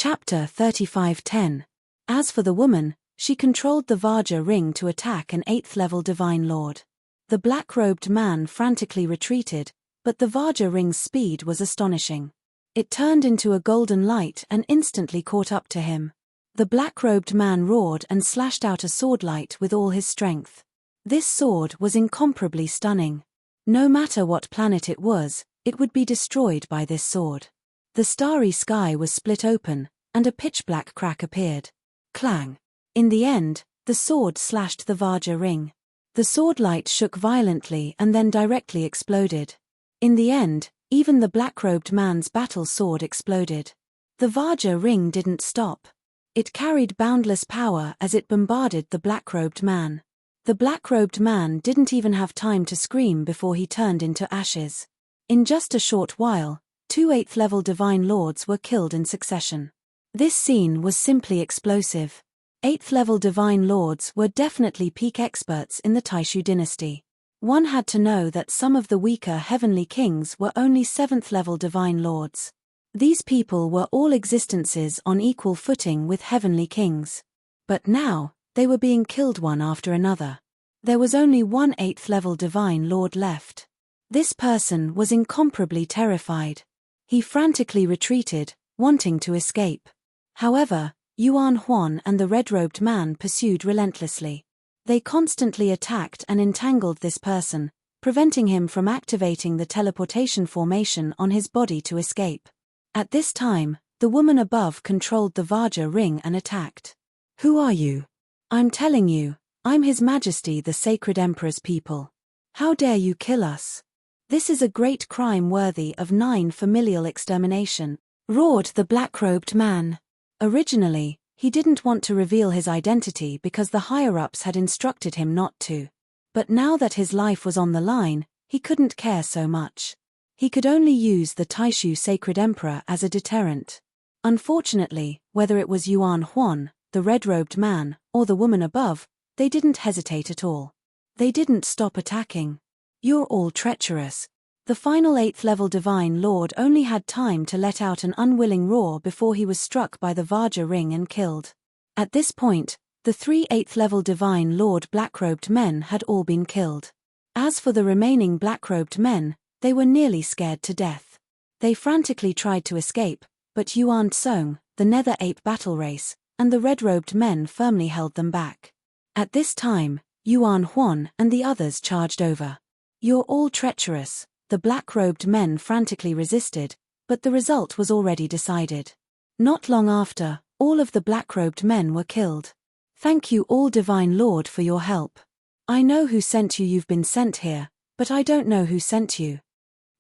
Chapter 35:10. As for the woman, she controlled the Vajra ring to attack an 8th-level divine lord. The black-robed man frantically retreated, but the Vajra ring's speed was astonishing. It turned into a golden light and instantly caught up to him. The black-robed man roared and slashed out a swordlight with all his strength. This sword was incomparably stunning. No matter what planet it would be destroyed by this sword. The starry sky was split open, and a pitch-black crack appeared. Clang! In the end, the sword slashed the Vajra ring. The swordlight shook violently and then directly exploded. In the end, even the black-robed man's battle sword exploded. The Vajra ring didn't stop. It carried boundless power as it bombarded the black-robed man. The black-robed man didn't even have time to scream before he turned into ashes. In just a short while, 2 8th-level divine lords were killed in succession. This scene was simply explosive. 8th-level divine lords were definitely peak experts in the Taishu dynasty. One had to know that some of the weaker heavenly kings were only 7th-level divine lords. These people were all existences on equal footing with heavenly kings. But now, they were being killed one after another. There was only one 8th-level divine lord left. This person was incomparably terrified. He frantically retreated, wanting to escape. However, Yuan Huan and the red-robed man pursued relentlessly. They constantly attacked and entangled this person, preventing him from activating the teleportation formation on his body to escape. At this time, the woman above controlled the Vajra ring and attacked. "Who are you?" "I'm telling you, I'm His Majesty the Sacred Emperor's people. How dare you kill us? This is a great crime worthy of 9 familial extermination," roared the black-robed man. Originally, he didn't want to reveal his identity because the higher-ups had instructed him not to. But now that his life was on the line, he couldn't care so much. He could only use the Taishu Sacred Emperor as a deterrent. Unfortunately, whether it was Yuan Huan, the red-robed man, or the woman above, they didn't hesitate at all. They didn't stop attacking. "You're all treacherous." The final 8th-level divine lord only had time to let out an unwilling roar before he was struck by the Vajra ring and killed. At this point, the 3 8th-level divine lord black-robed men had all been killed. As for the remaining black-robed men, they were nearly scared to death. They frantically tried to escape, but Yuan Tsong, the nether ape battle race, and the red-robed men firmly held them back. At this time, Yuan Huan and the others charged over. "You're all treacherous." The black-robed men frantically resisted, but the result was already decided. Not long after, all of the black-robed men were killed. "Thank you all Divine Lord for your help. I know who sent you. You've been sent here, but I don't know who sent you."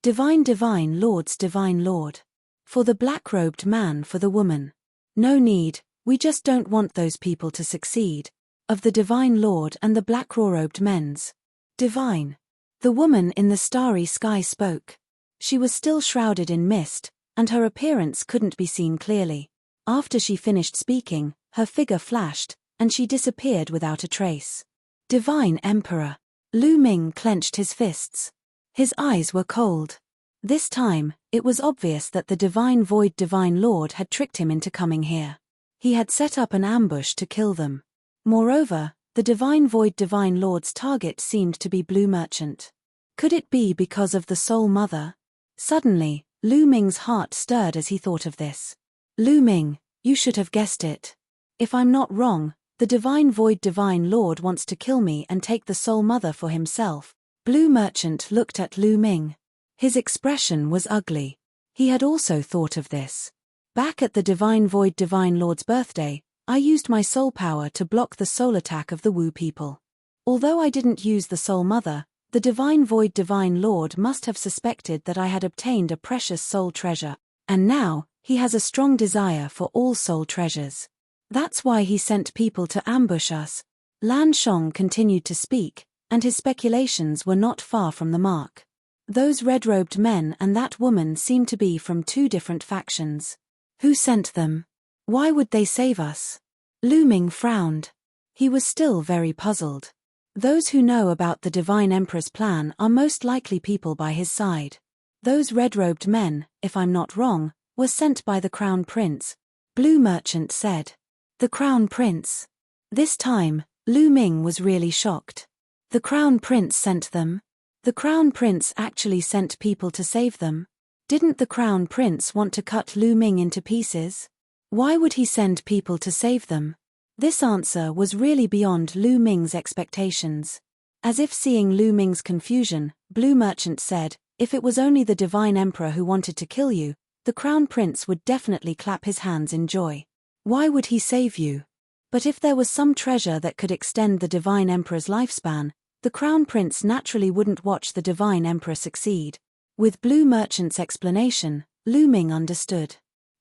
Divine Lord's Divine Lord. For the black-robed man, for the woman. "No need, we just don't want those people to succeed." Of the Divine Lord and the black-robed men's. "Divine." The woman in the starry sky spoke. She was still shrouded in mist, and her appearance couldn't be seen clearly. After she finished speaking, her figure flashed, and she disappeared without a trace. "Divine Emperor." Lu Ming clenched his fists. His eyes were cold. This time, it was obvious that the Divine Void Divine Lord had tricked him into coming here. He had set up an ambush to kill them. Moreover, the Divine Void Divine Lord's target seemed to be Blue Merchant. Could it be because of the Soul Mother? Suddenly, Lu Ming's heart stirred as he thought of this. "Lu Ming, you should have guessed it. If I'm not wrong, the Divine Void Divine Lord wants to kill me and take the Soul Mother for himself." Blue Merchant looked at Lu Ming. His expression was ugly. He had also thought of this. "Back at the Divine Void Divine Lord's birthday, I used my soul power to block the soul attack of the Wu people. Although I didn't use the Soul Mother, the Divine Void Divine Lord must have suspected that I had obtained a precious soul treasure, and now, he has a strong desire for all soul treasures. That's why he sent people to ambush us." Lan Shong continued to speak, and his speculations were not far from the mark. Those red-robed men and that woman seemed to be from 2 different factions. Who sent them? Why would they save us? Lu Ming frowned. He was still very puzzled. Those who know about the Divine Emperor's plan are most likely people by his side. Those red-robed men, if I'm not wrong, were sent by the Crown Prince. Blue Merchant said. The Crown Prince. This time, Lu Ming was really shocked. The Crown Prince sent them? The Crown Prince actually sent people to save them? Didn't the Crown Prince want to cut Lu Ming into pieces? Why would he send people to save them? This answer was really beyond Lu Ming's expectations. As if seeing Lu Ming's confusion, Blue Merchant said, if it was only the Divine Emperor who wanted to kill you, the Crown Prince would definitely clap his hands in joy. Why would he save you? But if there was some treasure that could extend the Divine Emperor's lifespan, the Crown Prince naturally wouldn't watch the Divine Emperor succeed. With Blue Merchant's explanation, Lu Ming understood.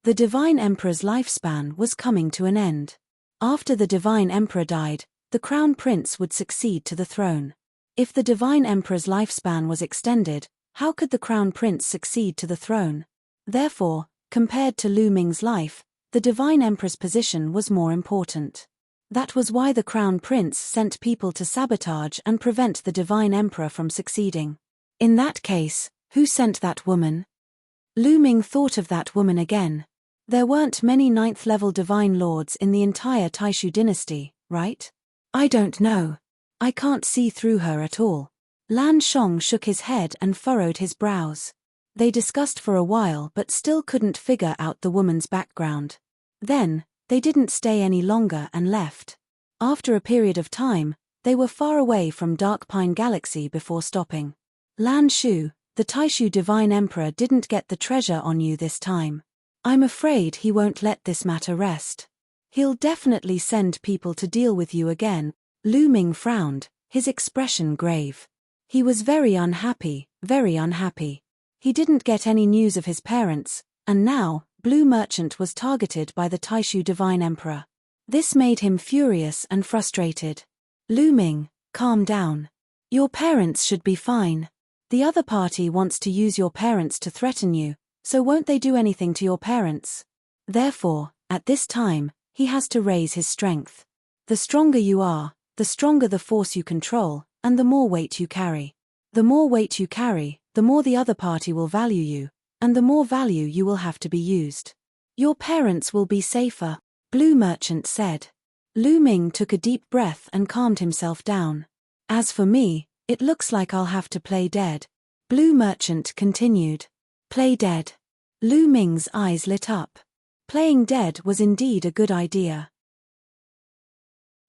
The Divine Emperor's lifespan was coming to an end. After the Divine Emperor died, the Crown Prince would succeed to the throne. If the Divine Emperor's lifespan was extended, how could the Crown Prince succeed to the throne? Therefore, compared to Lu Ming's life, the Divine Emperor's position was more important. That was why the Crown Prince sent people to sabotage and prevent the Divine Emperor from succeeding. In that case, who sent that woman? Lu Ming thought of that woman again. There weren't many 9th-level Divine Lords in the entire Taishu dynasty, right? I don't know. I can't see through her at all. Lan Shong shook his head and furrowed his brows. They discussed for a while but still couldn't figure out the woman's background. Then, they didn't stay any longer and left. After a period of time, they were far away from Dark Pine Galaxy before stopping. Lan Shu, the Taishu Divine Emperor didn't get the treasure on you this time. I'm afraid he won't let this matter rest. He'll definitely send people to deal with you again. Lu Ming frowned, his expression grave. He was very unhappy, very unhappy. He didn't get any news of his parents, and now, Blue Merchant was targeted by the Taishu Divine Emperor. This made him furious and frustrated. Lu Ming, calm down. Your parents should be fine. The other party wants to use your parents to threaten you, so won't they do anything to your parents? Therefore, at this time, he has to raise his strength. The stronger you are, the stronger the force you control, and the more weight you carry. The more weight you carry, the more the other party will value you, and the more value you will have to be used. Your parents will be safer, Blue Merchant said. Lu Ming took a deep breath and calmed himself down. As for me, it looks like I'll have to play dead. Blue Merchant continued. Play dead. Lu Ming's eyes lit up. Playing dead was indeed a good idea.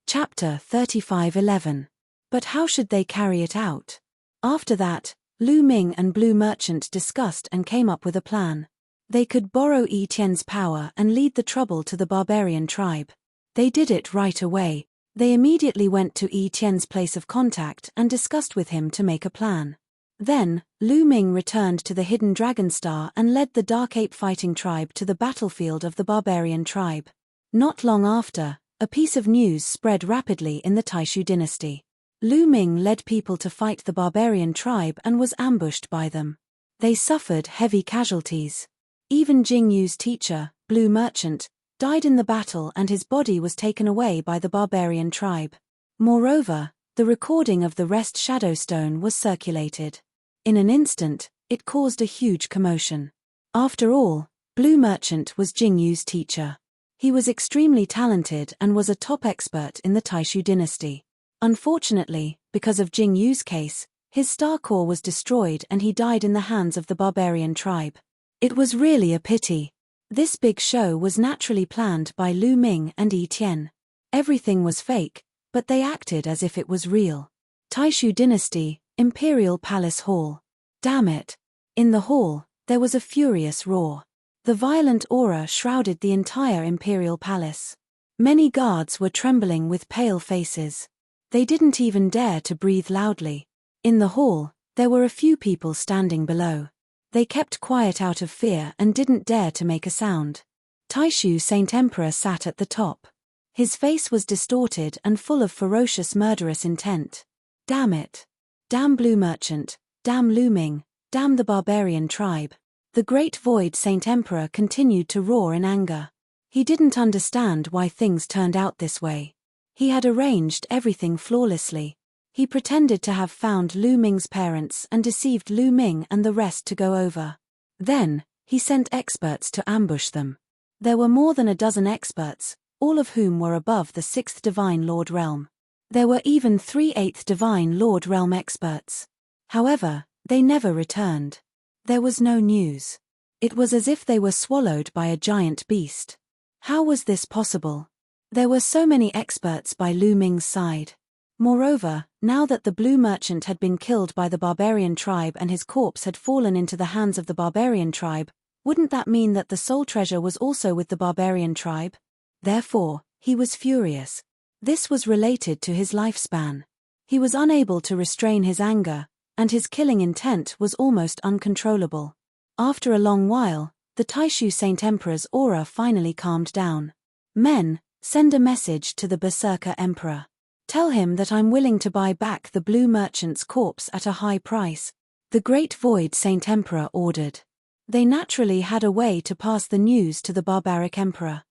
Chapter 35:11. But how should they carry it out? After that, Lu Ming and Blue Merchant discussed and came up with a plan. They could borrow Yi Tian's power and lead the trouble to the barbarian tribe. They did it right away. They immediately went to Yi Tian's place of contact and discussed with him to make a plan. Then, Lu Ming returned to the Hidden Dragon Star and led the Dark Ape fighting tribe to the battlefield of the barbarian tribe. Not long after, a piece of news spread rapidly in the Taishu dynasty. Lu Ming led people to fight the barbarian tribe and was ambushed by them. They suffered heavy casualties. Even Jing Yu's teacher, Blue Merchant, died in the battle and his body was taken away by the barbarian tribe. Moreover, the recording of the Rest Shadowstone was circulated. In an instant, it caused a huge commotion. After all, Blue Merchant was Jing Yu's teacher. He was extremely talented and was a top expert in the Taishu dynasty. Unfortunately, because of Jing Yu's case, his star core was destroyed and he died in the hands of the barbarian tribe. It was really a pity. This big show was naturally planned by Lu Ming and Yi Tian. Everything was fake, but they acted as if it was real. Taishu Dynasty, Imperial Palace Hall. Damn it. In the hall, there was a furious roar. The violent aura shrouded the entire Imperial Palace. Many guards were trembling with pale faces. They didn't even dare to breathe loudly. In the hall, there were a few people standing below. They kept quiet out of fear and didn't dare to make a sound. Taishu Saint Emperor sat at the top. His face was distorted and full of ferocious murderous intent. Damn it. Damn Blue Merchant, damn Lu Ming, damn the barbarian tribe. The Great Void Saint Emperor continued to roar in anger. He didn't understand why things turned out this way. He had arranged everything flawlessly. He pretended to have found Lu Ming's parents and deceived Lu Ming and the rest to go over. Then, he sent experts to ambush them. There were more than a dozen experts, all of whom were above the 6th Divine Lord realm. There were even 3 8th Divine Lord realm experts. However, they never returned. There was no news. It was as if they were swallowed by a giant beast. How was this possible? There were so many experts by Lu Ming's side. Moreover, now that the blue merchant had been killed by the barbarian tribe and his corpse had fallen into the hands of the barbarian tribe, wouldn't that mean that the soul treasure was also with the barbarian tribe? Therefore, he was furious. This was related to his lifespan. He was unable to restrain his anger, and his killing intent was almost uncontrollable. After a long while, the Taishu Saint Emperor's aura finally calmed down. Men, send a message to the Berserker Emperor. Tell him that I'm willing to buy back the blue merchant's corpse at a high price, the Great Void Saint Emperor ordered. They naturally had a way to pass the news to the barbaric emperor.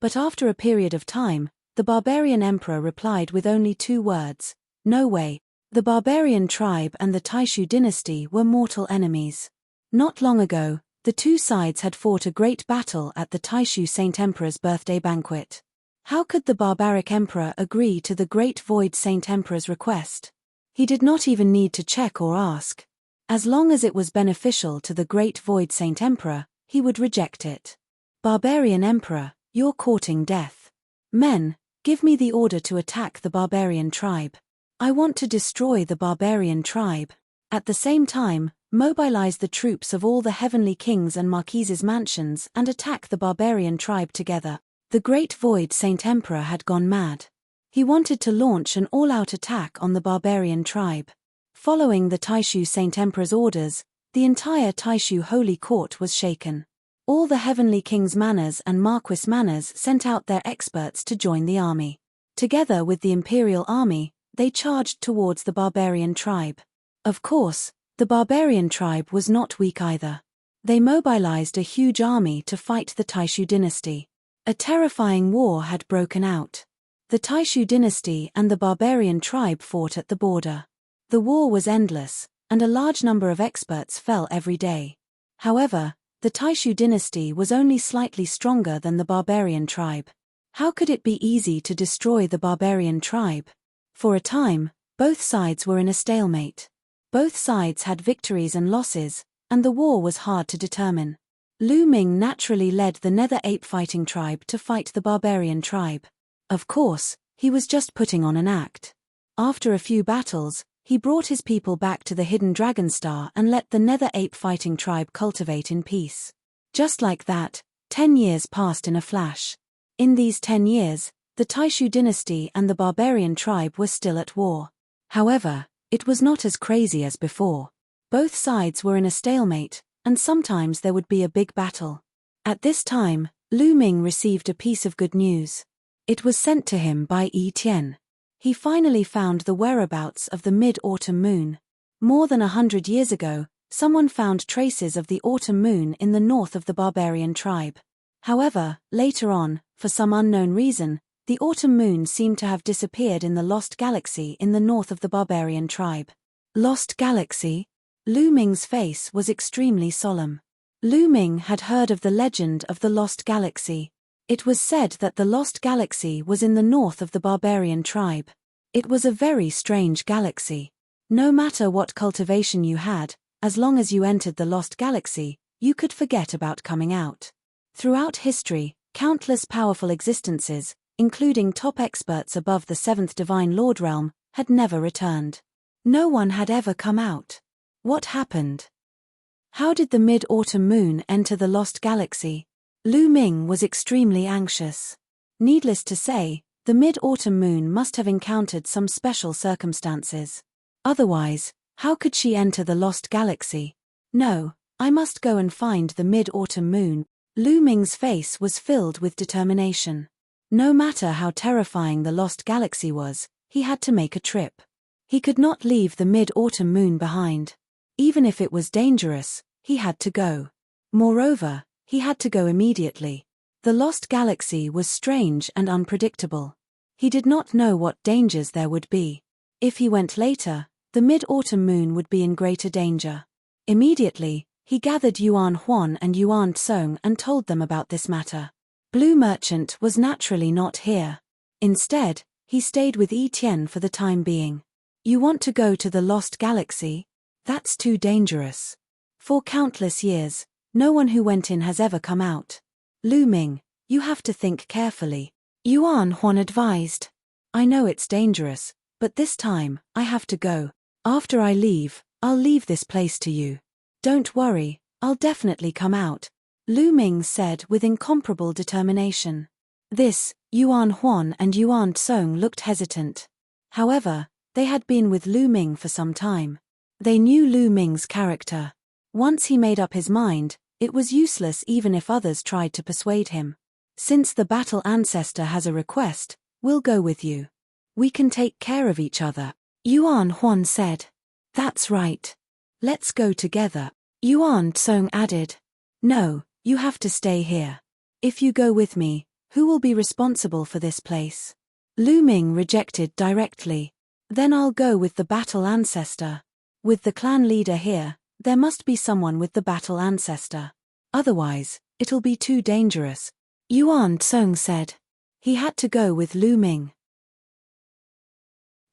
But after a period of time, the barbarian emperor replied with only 2 words, "No way." The barbarian tribe and the Taishu dynasty were mortal enemies. Not long ago, the 2 sides had fought a great battle at the Taishu Saint Emperor's birthday banquet. How could the barbaric emperor agree to the Great Void Saint Emperor's request? He did not even need to check or ask. As long as it was beneficial to the Great Void Saint Emperor, he would reject it. Barbarian Emperor, you're courting death. Men, give me the order to attack the barbarian tribe. I want to destroy the barbarian tribe. At the same time, mobilize the troops of all the heavenly kings and marquises' mansions and attack the barbarian tribe together. The Great Void Saint Emperor had gone mad. He wanted to launch an all-out attack on the barbarian tribe. Following the Taishu Saint Emperor's orders, the entire Taishu Holy Court was shaken. All the heavenly kings' manors and marquis manors sent out their experts to join the army. Together with the imperial army, they charged towards the barbarian tribe. Of course, the barbarian tribe was not weak either. They mobilized a huge army to fight the Taishu dynasty. A terrifying war had broken out. The Taishu dynasty and the barbarian tribe fought at the border. The war was endless, and a large number of experts fell every day. However, the Taishu dynasty was only slightly stronger than the barbarian tribe. How could it be easy to destroy the barbarian tribe? For a time, both sides were in a stalemate. Both sides had victories and losses, and the war was hard to determine. Lu Ming naturally led the Nether Ape fighting tribe to fight the barbarian tribe. Of course, he was just putting on an act. After a few battles, he brought his people back to the hidden dragon star and let the Nether Ape fighting tribe cultivate in peace. Just like that, 10 years passed in a flash. In these 10 years, the Taishu dynasty and the barbarian tribe were still at war. However, it was not as crazy as before. Both sides were in a stalemate, and sometimes there would be a big battle. At this time, Lu Ming received a piece of good news. It was sent to him by Yi Tian. He finally found the whereabouts of the mid-autumn moon. More than 100 years ago, someone found traces of the autumn moon in the north of the barbarian tribe. However, later on, for some unknown reason, the autumn moon seemed to have disappeared in the Lost Galaxy in the north of the barbarian tribe. Lost Galaxy? Lu Ming's face was extremely solemn. Lu Ming had heard of the legend of the Lost Galaxy. It was said that the Lost Galaxy was in the north of the barbarian tribe. It was a very strange galaxy. No matter what cultivation you had, as long as you entered the Lost Galaxy, you could forget about coming out. Throughout history, countless powerful existences, including top experts above the 7th Divine Lord realm, had never returned. No one had ever come out. What happened? How did the mid-autumn moon enter the Lost Galaxy? Lu Ming was extremely anxious. Needless to say, the mid-autumn moon must have encountered some special circumstances. Otherwise, how could she enter the Lost Galaxy? No, I must go and find the mid-autumn moon. Lu Ming's face was filled with determination. No matter how terrifying the Lost Galaxy was, he had to make a trip. He could not leave the mid-autumn moon behind. Even if it was dangerous, he had to go. Moreover, he had to go immediately. The Lost Galaxy was strange and unpredictable. He did not know what dangers there would be. If he went later, the mid-autumn moon would be in greater danger. Immediately, He gathered Yuan Huan and Yuan Tsong and told them about this matter. Blue Merchant was naturally not here. Instead, he stayed with Yi Tian for the time being. You want to go to the Lost Galaxy? That's too dangerous. For countless years, no one who went in has ever come out. Lu Ming, you have to think carefully. Yuan Huan advised. I know it's dangerous, but this time, I have to go. After I leave, I'll leave this place to you. Don't worry, I'll definitely come out, Lu Ming said with incomparable determination. This, Yuan Huan and Yuan Tsong looked hesitant. However, they had been with Lu Ming for some time. They knew Lu Ming's character. Once he made up his mind, it was useless even if others tried to persuade him. Since the battle ancestor has a request, we'll go with you. We can take care of each other, Yuan Huan said. That's right. Let's go together, Yuan Tsong added. No, you have to stay here. If you go with me, who will be responsible for this place? Lu Ming rejected directly. Then I'll go with the battle ancestor. With the clan leader here, there must be someone with the battle ancestor. Otherwise, it'll be too dangerous, Yuan Tsong said. He had to go with Lu Ming.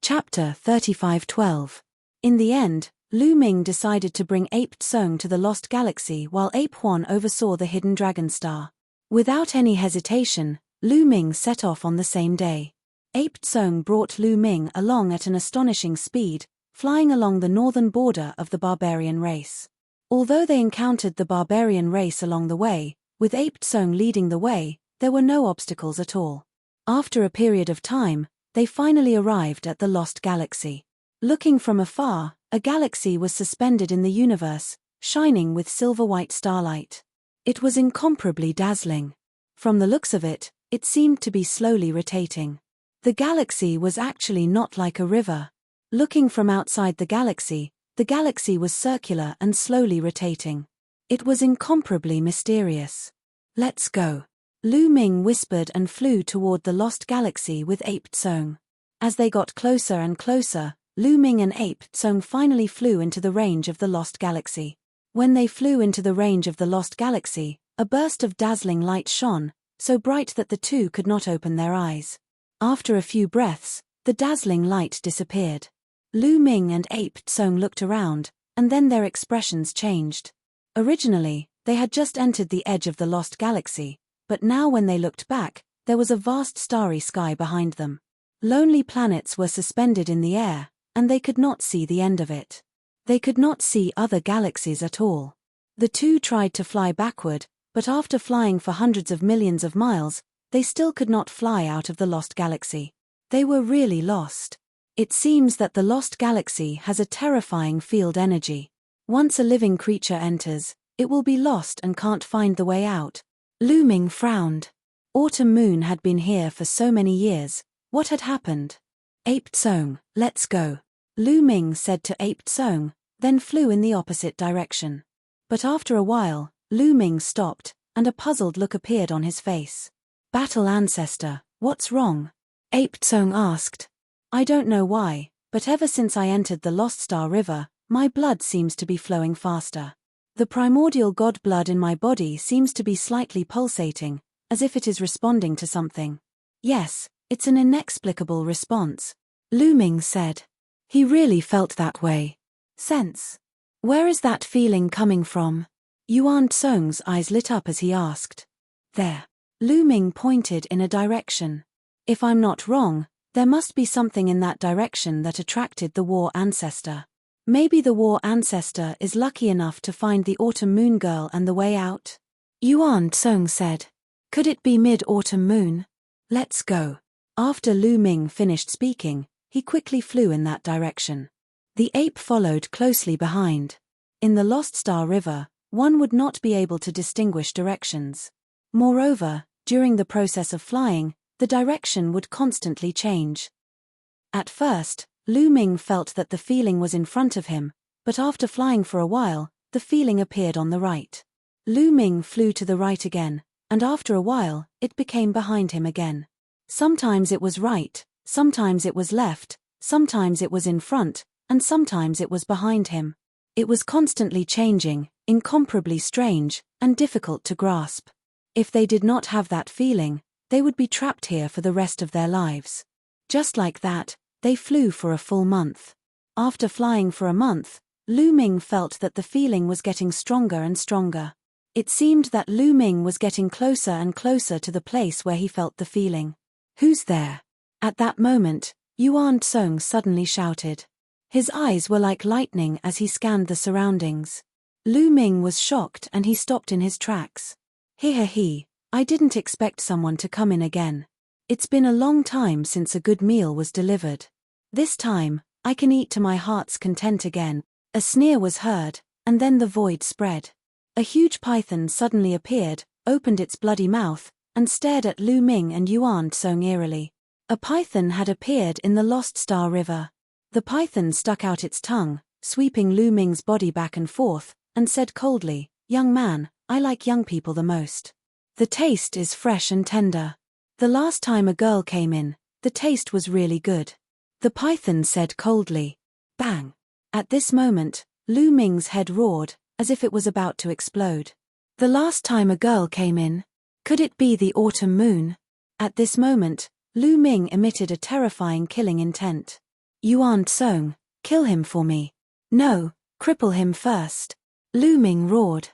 Chapter 35:12. In the end, Lu Ming decided to bring Ape Tsong to the Lost Galaxy while Ape Huan oversaw the hidden dragon star. Without any hesitation, Lu Ming set off on the same day. Ape Tsong brought Lu Ming along at an astonishing speed, flying along the northern border of the barbarian race. Although they encountered the barbarian race along the way, with Ape Tsong leading the way, there were no obstacles at all. After a period of time, they finally arrived at the Lost Galaxy. Looking from afar, a galaxy was suspended in the universe, shining with silver-white starlight. It was incomparably dazzling. From the looks of it, it seemed to be slowly rotating. The galaxy was actually not like a river. Looking from outside the galaxy was circular and slowly rotating. It was incomparably mysterious. Let's go, Lu Ming whispered and flew toward the Lost Galaxy with Ape Tsong. As they got closer and closer, Lu Ming and Ape Tsong finally flew into the range of the Lost Galaxy. When they flew into the range of the Lost Galaxy, a burst of dazzling light shone, so bright that the two could not open their eyes. After a few breaths, the dazzling light disappeared. Lu Ming and Ape Tsong looked around, and then their expressions changed. Originally, they had just entered the edge of the Lost Galaxy, but now when they looked back, there was a vast starry sky behind them. Lonely planets were suspended in the air, and they could not see the end of it. They could not see other galaxies at all. The two tried to fly backward, but after flying for hundreds of millions of miles, they still could not fly out of the Lost Galaxy. They were really lost. It seems that the Lost Galaxy has a terrifying field energy. Once a living creature enters, it will be lost and can't find the way out. Lu Ming frowned. Autumn Moon had been here for so many years. What had happened? Ape Tsong, let's go, Lu Ming said to Ape Tsong, then flew in the opposite direction. But after a while, Lu Ming stopped, and a puzzled look appeared on his face. Battle Ancestor, what's wrong? Ape Tsong asked. I don't know why, but ever since I entered the Lost Star River, my blood seems to be flowing faster. The primordial god blood in my body seems to be slightly pulsating, as if it is responding to something. Yes, it's an inexplicable response, Lu Ming said. He really felt that way. Sense. Where is that feeling coming from? Yuan Tsong's eyes lit up as he asked. There. Lu Ming pointed in a direction. If I'm not wrong, there must be something in that direction that attracted the War Ancestor. Maybe the War Ancestor is lucky enough to find the Autumn Moon Girl and the way out? Yuan Tsong said. Could it be Mid-Autumn Moon? Let's go. After Lu Ming finished speaking, he quickly flew in that direction. The ape followed closely behind. In the Lost Star River, one would not be able to distinguish directions. Moreover, during the process of flying, the direction would constantly change. At first, Lu Ming felt that the feeling was in front of him, but after flying for a while, the feeling appeared on the right. Lu Ming flew to the right again, and after a while, it became behind him again. Sometimes it was right, sometimes it was left, sometimes it was in front, and sometimes it was behind him. It was constantly changing, incomparably strange, and difficult to grasp. If they did not have that feeling, they would be trapped here for the rest of their lives. Just like that, they flew for a full month. After flying for a month, Lu Ming felt that the feeling was getting stronger and stronger. It seemed that Lu Ming was getting closer and closer to the place where he felt the feeling. "Who's there?" At that moment, Yuan Tsong suddenly shouted. His eyes were like lightning as he scanned the surroundings. Lu Ming was shocked and he stopped in his tracks. He, I didn't expect someone to come in again. It's been a long time since a good meal was delivered. This time, I can eat to my heart's content again. A sneer was heard, and then the void spread. A huge python suddenly appeared, opened its bloody mouth, and stared at Lu Ming and Yuan Tsong eerily. A python had appeared in the Lost Star River. The python stuck out its tongue, sweeping Lu Ming's body back and forth, and said coldly, "Young man, I like young people the most. The taste is fresh and tender. The last time a girl came in, the taste was really good." The python said coldly. Bang! At this moment, Lu Ming's head roared, as if it was about to explode. The last time a girl came in? Could it be the autumn moon? At this moment, Lu Ming emitted a terrifying killing intent. "Yuan Tsong, kill him for me." "No, cripple him first." Lu Ming roared.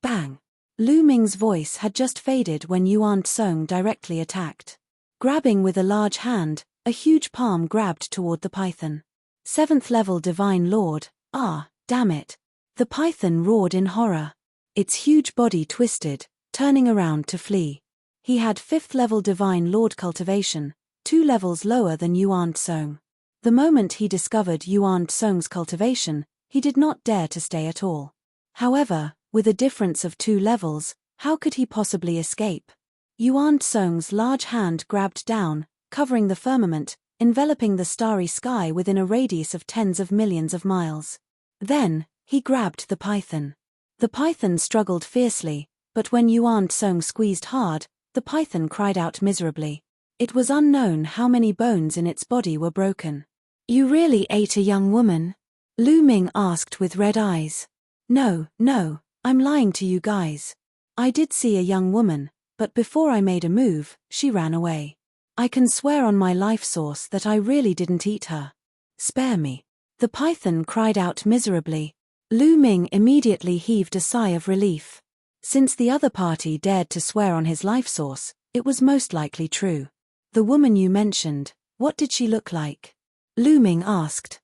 Bang! Lu Ming's voice had just faded when Yuan Tsong directly attacked. Grabbing with a large hand, a huge palm grabbed toward the python. "Seventh level Divine Lord, damn it." The python roared in horror. Its huge body twisted, turning around to flee. He had 5th level Divine Lord cultivation, 2 levels lower than Yuan Tsong. The moment he discovered Yuan Tsong's cultivation, he did not dare to stay at all. However, with a difference of 2 levels, how could he possibly escape? Yuan Tsong's large hand grabbed down, covering the firmament, enveloping the starry sky within a radius of tens of millions of miles. Then, he grabbed the python. The python struggled fiercely, but when Yuan Tsong squeezed hard, the python cried out miserably. It was unknown how many bones in its body were broken. "You really ate a young woman?" Lu Ming asked with red eyes. No, I'm lying to you guys. I did see a young woman, but before I made a move, she ran away. I can swear on my life source that I really didn't eat her. Spare me." The python cried out miserably. Lu Ming immediately heaved a sigh of relief. Since the other party dared to swear on his life source, it was most likely true. "The woman you mentioned, what did she look like?" Lu Ming asked.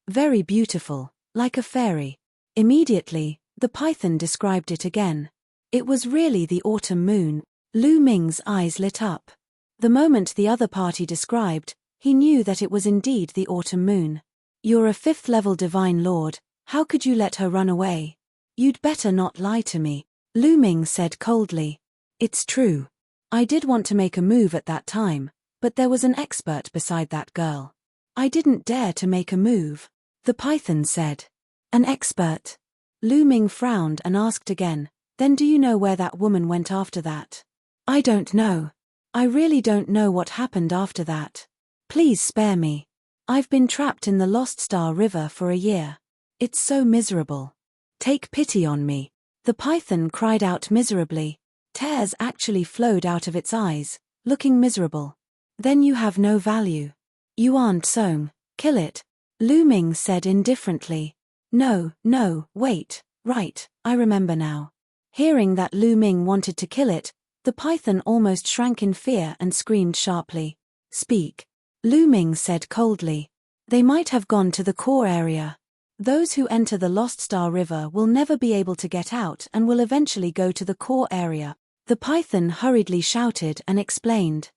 "Very beautiful, like a fairy." Immediately, the python described it again. It was really the autumn moon. Lu Ming's eyes lit up. The moment the other party described, he knew that it was indeed the autumn moon. "You're a 5th level Divine Lord, how could you let her run away?" "You'd better not lie to me," Lu Ming said coldly. "It's true. I did want to make a move at that time, but there was an expert beside that girl. I didn't dare to make a move," the python said. "An expert?" Lu Ming frowned and asked again, "Then do you know where that woman went after that?" "I don't know. I really don't know what happened after that. Please spare me. I've been trapped in the Lost Star River for a year. It's so miserable. Take pity on me." The python cried out miserably. Tears actually flowed out of its eyes, looking miserable. "Then you have no value. Yuan Tsong, kill it," Lu Ming said indifferently. No, wait, right, I remember now." Hearing that Lu Ming wanted to kill it, the python almost shrank in fear and screamed sharply. "Speak," Lu Ming said coldly. "They might have gone to the core area. Those who enter the Lost Star River will never be able to get out and will eventually go to the core area," the python hurriedly shouted and explained.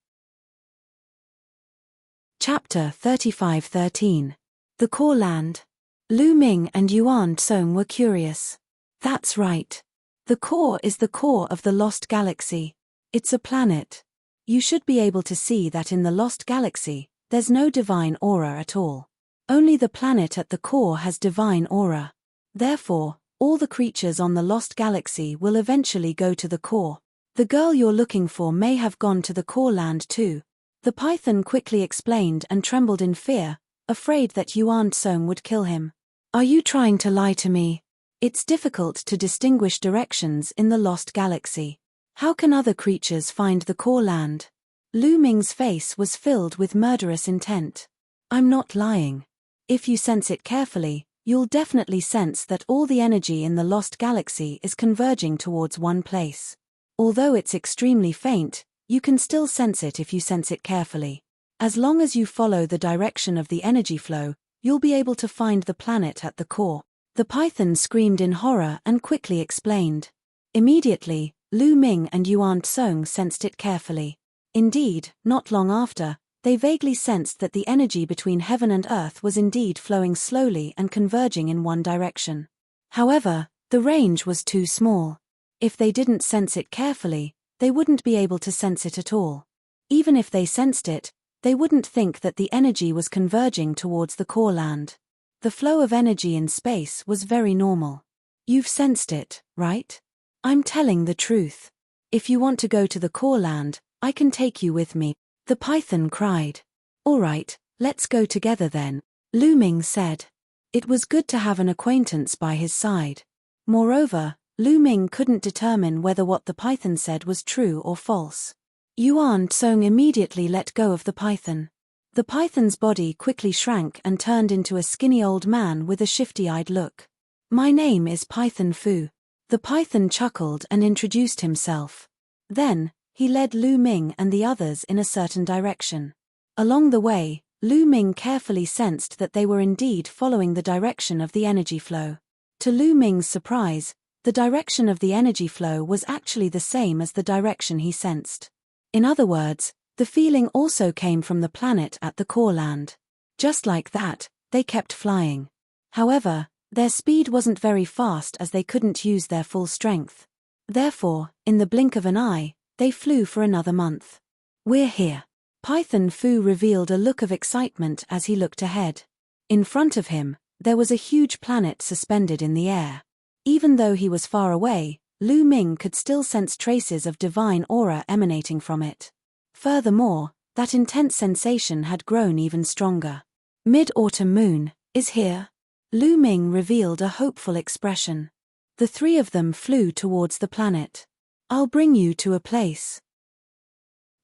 Chapter 35:13. The Core Land. Lu Ming and Yuan Tsong were curious. "That's right. The core is the core of the Lost Galaxy. It's a planet. You should be able to see that in the Lost Galaxy, there's no divine aura at all. Only the planet at the core has divine aura. Therefore, all the creatures on the Lost Galaxy will eventually go to the core. The girl you're looking for may have gone to the core land too," the python quickly explained and trembled in fear, afraid that Yuan Tsong would kill him. "Are you trying to lie to me?" It's difficult to distinguish directions in the lost galaxy. How can other creatures find the core land? Lu Ming's face was filled with murderous intent. I'm not lying. If you sense it carefully, you'll definitely sense that all the energy in the lost galaxy is converging towards one place. Although it's extremely faint, you can still sense it if you sense it carefully. As long as you follow the direction of the energy flow, you'll be able to find the planet at the core. The python screamed in horror and quickly explained. Immediately, Lu Ming and Yuan Tsong sensed it carefully. Indeed, not long after, they vaguely sensed that the energy between heaven and earth was indeed flowing slowly and converging in one direction. However, the range was too small. If they didn't sense it carefully, they wouldn't be able to sense it at all. Even if they sensed it, they wouldn't think that the energy was converging towards the core land. The flow of energy in space was very normal. You've sensed it, right? I'm telling the truth. If you want to go to the core land, I can take you with me, the python cried. All right, let's go together then, Lu Ming said. It was good to have an acquaintance by his side. Moreover, Lu Ming couldn't determine whether what the python said was true or false. Yuan Tsong immediately let go of the python. The python's body quickly shrank and turned into a skinny old man with a shifty-eyed look. My name is Python Fu. The python chuckled and introduced himself. Then, he led Lu Ming and the others in a certain direction. Along the way, Lu Ming carefully sensed that they were indeed following the direction of the energy flow. To Lu Ming's surprise, the direction of the energy flow was actually the same as the direction he sensed. In other words, the feeling also came from the planet at the core land. Just like that, they kept flying. However, their speed wasn't very fast as they couldn't use their full strength. Therefore, in the blink of an eye, they flew for another month. We're here. Python Fu revealed a look of excitement as he looked ahead. In front of him, there was a huge planet suspended in the air. Even though he was far away, Lu Ming could still sense traces of divine aura emanating from it. Furthermore, that intense sensation had grown even stronger. Mid-autumn moon is here. Lu Ming revealed a hopeful expression. The three of them flew towards the planet. I'll bring you to a place.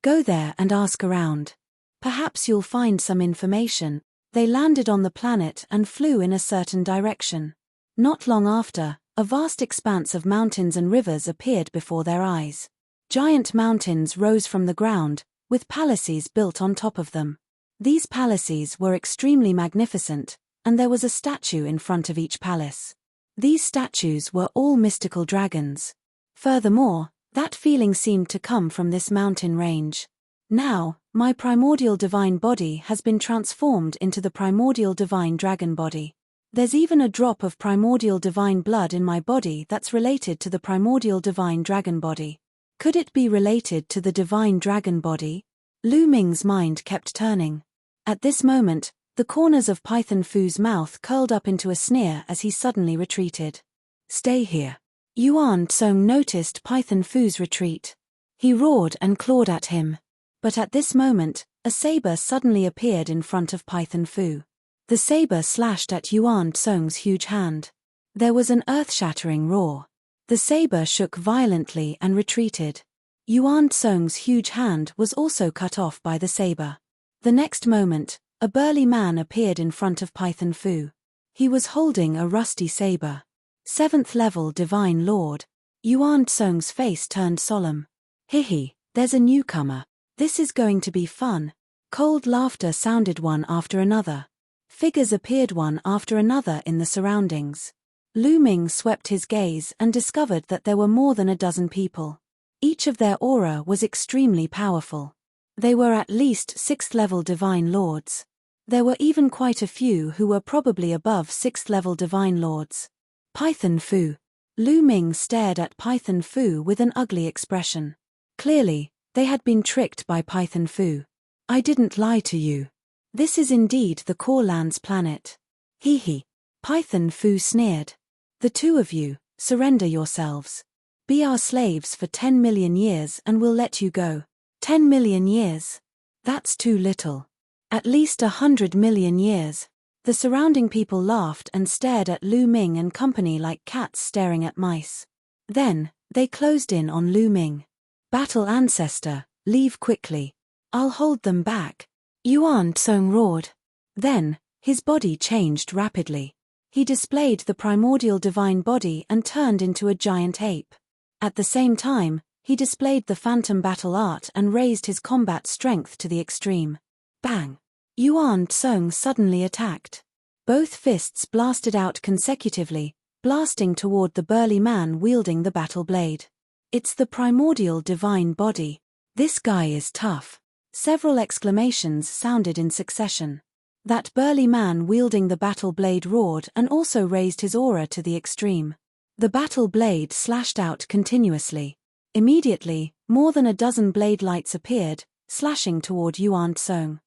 Go there and ask around. Perhaps you'll find some information. They landed on the planet and flew in a certain direction. Not long after, a vast expanse of mountains and rivers appeared before their eyes. Giant mountains rose from the ground, with palaces built on top of them. These palaces were extremely magnificent, and there was a statue in front of each palace. These statues were all mystical dragons. Furthermore, that feeling seemed to come from this mountain range. Now, my primordial divine body has been transformed into the primordial divine dragon body. There's even a drop of primordial divine blood in my body that's related to the primordial divine dragon body. Could it be related to the divine dragon body? Lu Ming's mind kept turning. At this moment, the corners of Python Fu's mouth curled up into a sneer as he suddenly retreated. Stay here. Yuan Tsong noticed Python Fu's retreat. He roared and clawed at him. But at this moment, a saber suddenly appeared in front of Python Fu. The saber slashed at Yuan Tsong's huge hand. There was an earth-shattering roar. The saber shook violently and retreated. Yuan Tsong's huge hand was also cut off by the saber. The next moment, a burly man appeared in front of Python Fu. He was holding a rusty saber. 7th level Divine Lord. Yuan Tsong's face turned solemn. Hihi, there's a newcomer. This is going to be fun. Cold laughter sounded one after another. Figures appeared one after another in the surroundings. Lu Ming swept his gaze and discovered that there were more than a dozen people. Each of their aura was extremely powerful. They were at least 6th level Divine Lords. There were even quite a few who were probably above 6th level Divine Lords. Python Fu. Lu Ming stared at Python Fu with an ugly expression. Clearly, they had been tricked by Python Fu. I didn't lie to you. This is indeed the Core Lands planet. Hee. Python Fu sneered. The two of you, surrender yourselves. Be our slaves for 10 million years and we'll let you go. 10 million years? That's too little. At least 100 million years. The surrounding people laughed and stared at Lu Ming and company like cats staring at mice. Then, they closed in on Lu Ming. "Battle ancestor, leave quickly. I'll hold them back," Yuan Tsong roared. Then, his body changed rapidly. He displayed the primordial divine body and turned into a giant ape. At the same time, he displayed the phantom battle art and raised his combat strength to the extreme. Bang! Yuan Tsong suddenly attacked. Both fists blasted out consecutively, blasting toward the burly man wielding the battle blade. "It's the primordial divine body. This guy is tough." Several exclamations sounded in succession. That burly man wielding the battle blade roared and also raised his aura to the extreme. The battle blade slashed out continuously. Immediately, more than a dozen blade lights appeared, slashing toward Yuan Tsong.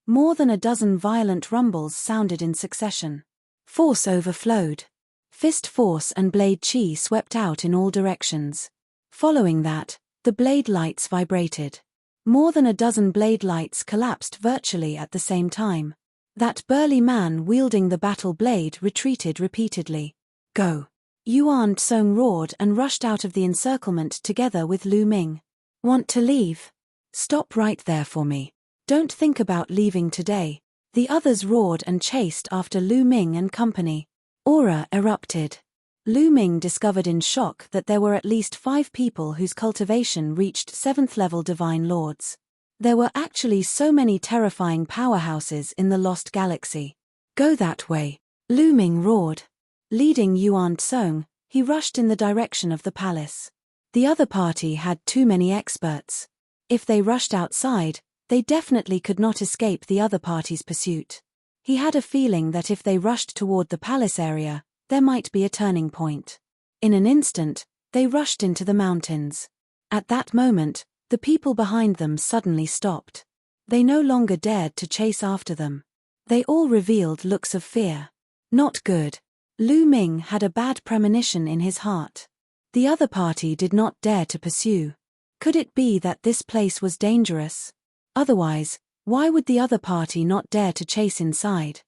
More than a dozen violent rumbles sounded in succession. Force overflowed. Fist force and blade chi swept out in all directions. Following that, the blade lights vibrated. More than a dozen blade lights collapsed virtually at the same time. That burly man wielding the battle blade retreated repeatedly. "Go!" Yuan Tsong roared and rushed out of the encirclement together with Lu Ming. "Want to leave? Stop right there for me. Don't think about leaving today." The others roared and chased after Lu Ming and company. Aura erupted. Lu Ming discovered in shock that there were at least 5 people whose cultivation reached 7th level divine lords. There were actually so many terrifying powerhouses in the Lost Galaxy. "Go that way," Lu Ming roared. Leading Yuan Tsong, he rushed in the direction of the palace. The other party had too many experts. If they rushed outside, they definitely could not escape the other party's pursuit. He had a feeling that if they rushed toward the palace area, there might be a turning point. In an instant, they rushed into the mountains. At that moment, the people behind them suddenly stopped. They no longer dared to chase after them. They all revealed looks of fear. Not good. Lu Ming had a bad premonition in his heart. The other party did not dare to pursue. Could it be that this place was dangerous? Otherwise, why would the other party not dare to chase inside?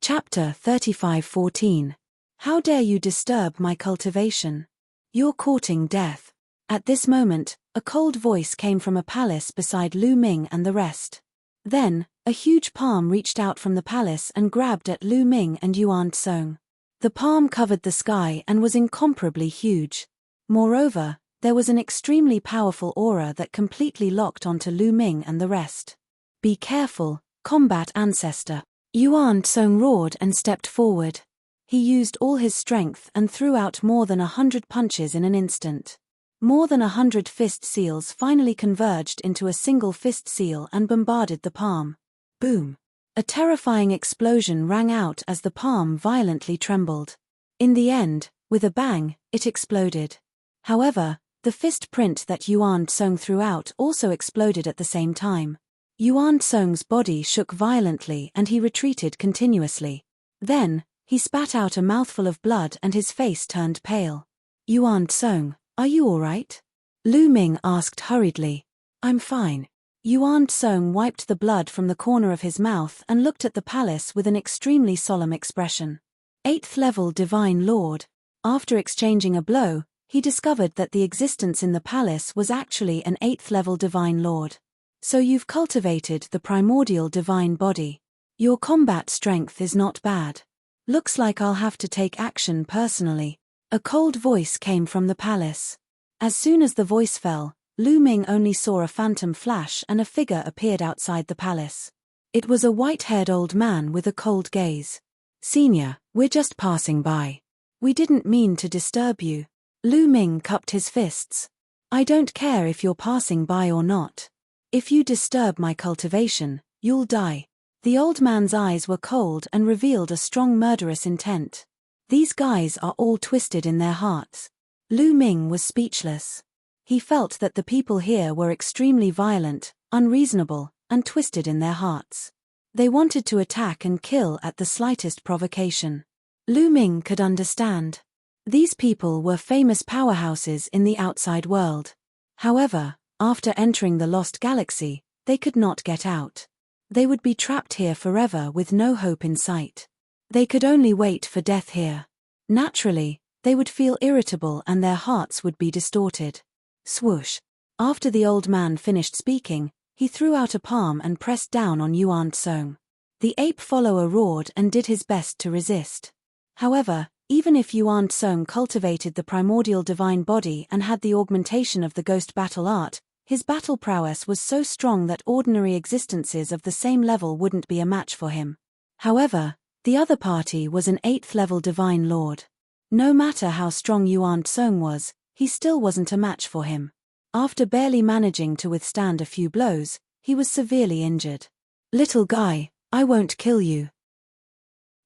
Chapter 35:14. How dare you disturb my cultivation? You're courting death. At this moment, a cold voice came from a palace beside Lu Ming and the rest. Then, a huge palm reached out from the palace and grabbed at Lu Ming and Yuan Tsong. The palm covered the sky and was incomparably huge. Moreover, there was an extremely powerful aura that completely locked onto Lu Ming and the rest. "Be careful, combat ancestor." Yuan Tsong roared and stepped forward. He used all his strength and threw out more than 100 punches in an instant. More than 100 fist seals finally converged into a single fist seal and bombarded the palm. Boom! A terrifying explosion rang out as the palm violently trembled. In the end, with a bang, it exploded. However, the fist print that Yuan Tsong threw out also exploded at the same time. Yuan Tsong's body shook violently and he retreated continuously. Then, he spat out a mouthful of blood and his face turned pale. "Yuan Tsong, are you all right?" Lu Ming asked hurriedly. "I'm fine." Yuan Tsong wiped the blood from the corner of his mouth and looked at the palace with an extremely solemn expression. 8th level Divine Lord. After exchanging a blow, he discovered that the existence in the palace was actually an 8th level Divine Lord. "So you've cultivated the primordial divine body. Your combat strength is not bad. Looks like I'll have to take action personally." A cold voice came from the palace. As soon as the voice fell, Lu Ming only saw a phantom flash and a figure appeared outside the palace. It was a white-haired old man with a cold gaze. "Senior, we're just passing by. We didn't mean to disturb you." Lu Ming cupped his fists. "I don't care if you're passing by or not. If you disturb my cultivation, you'll die." The old man's eyes were cold and revealed a strong murderous intent. These guys are all twisted in their hearts. Lu Ming was speechless. He felt that the people here were extremely violent, unreasonable, and twisted in their hearts. They wanted to attack and kill at the slightest provocation. Lu Ming could understand. These people were famous powerhouses in the outside world. However, after entering the Lost Galaxy, they could not get out. They would be trapped here forever with no hope in sight. They could only wait for death here. Naturally, they would feel irritable and their hearts would be distorted. Swoosh. After the old man finished speaking, he threw out a palm and pressed down on Yuan Song. The ape follower roared and did his best to resist. However, even if Yuan Song cultivated the primordial divine body and had the augmentation of the ghost battle art, his battle prowess was so strong that ordinary existences of the same level wouldn't be a match for him. However, the other party was an 8th level divine lord. No matter how strong Yuan Song was, he still wasn't a match for him. After barely managing to withstand a few blows, he was severely injured. "Little guy, I won't kill you.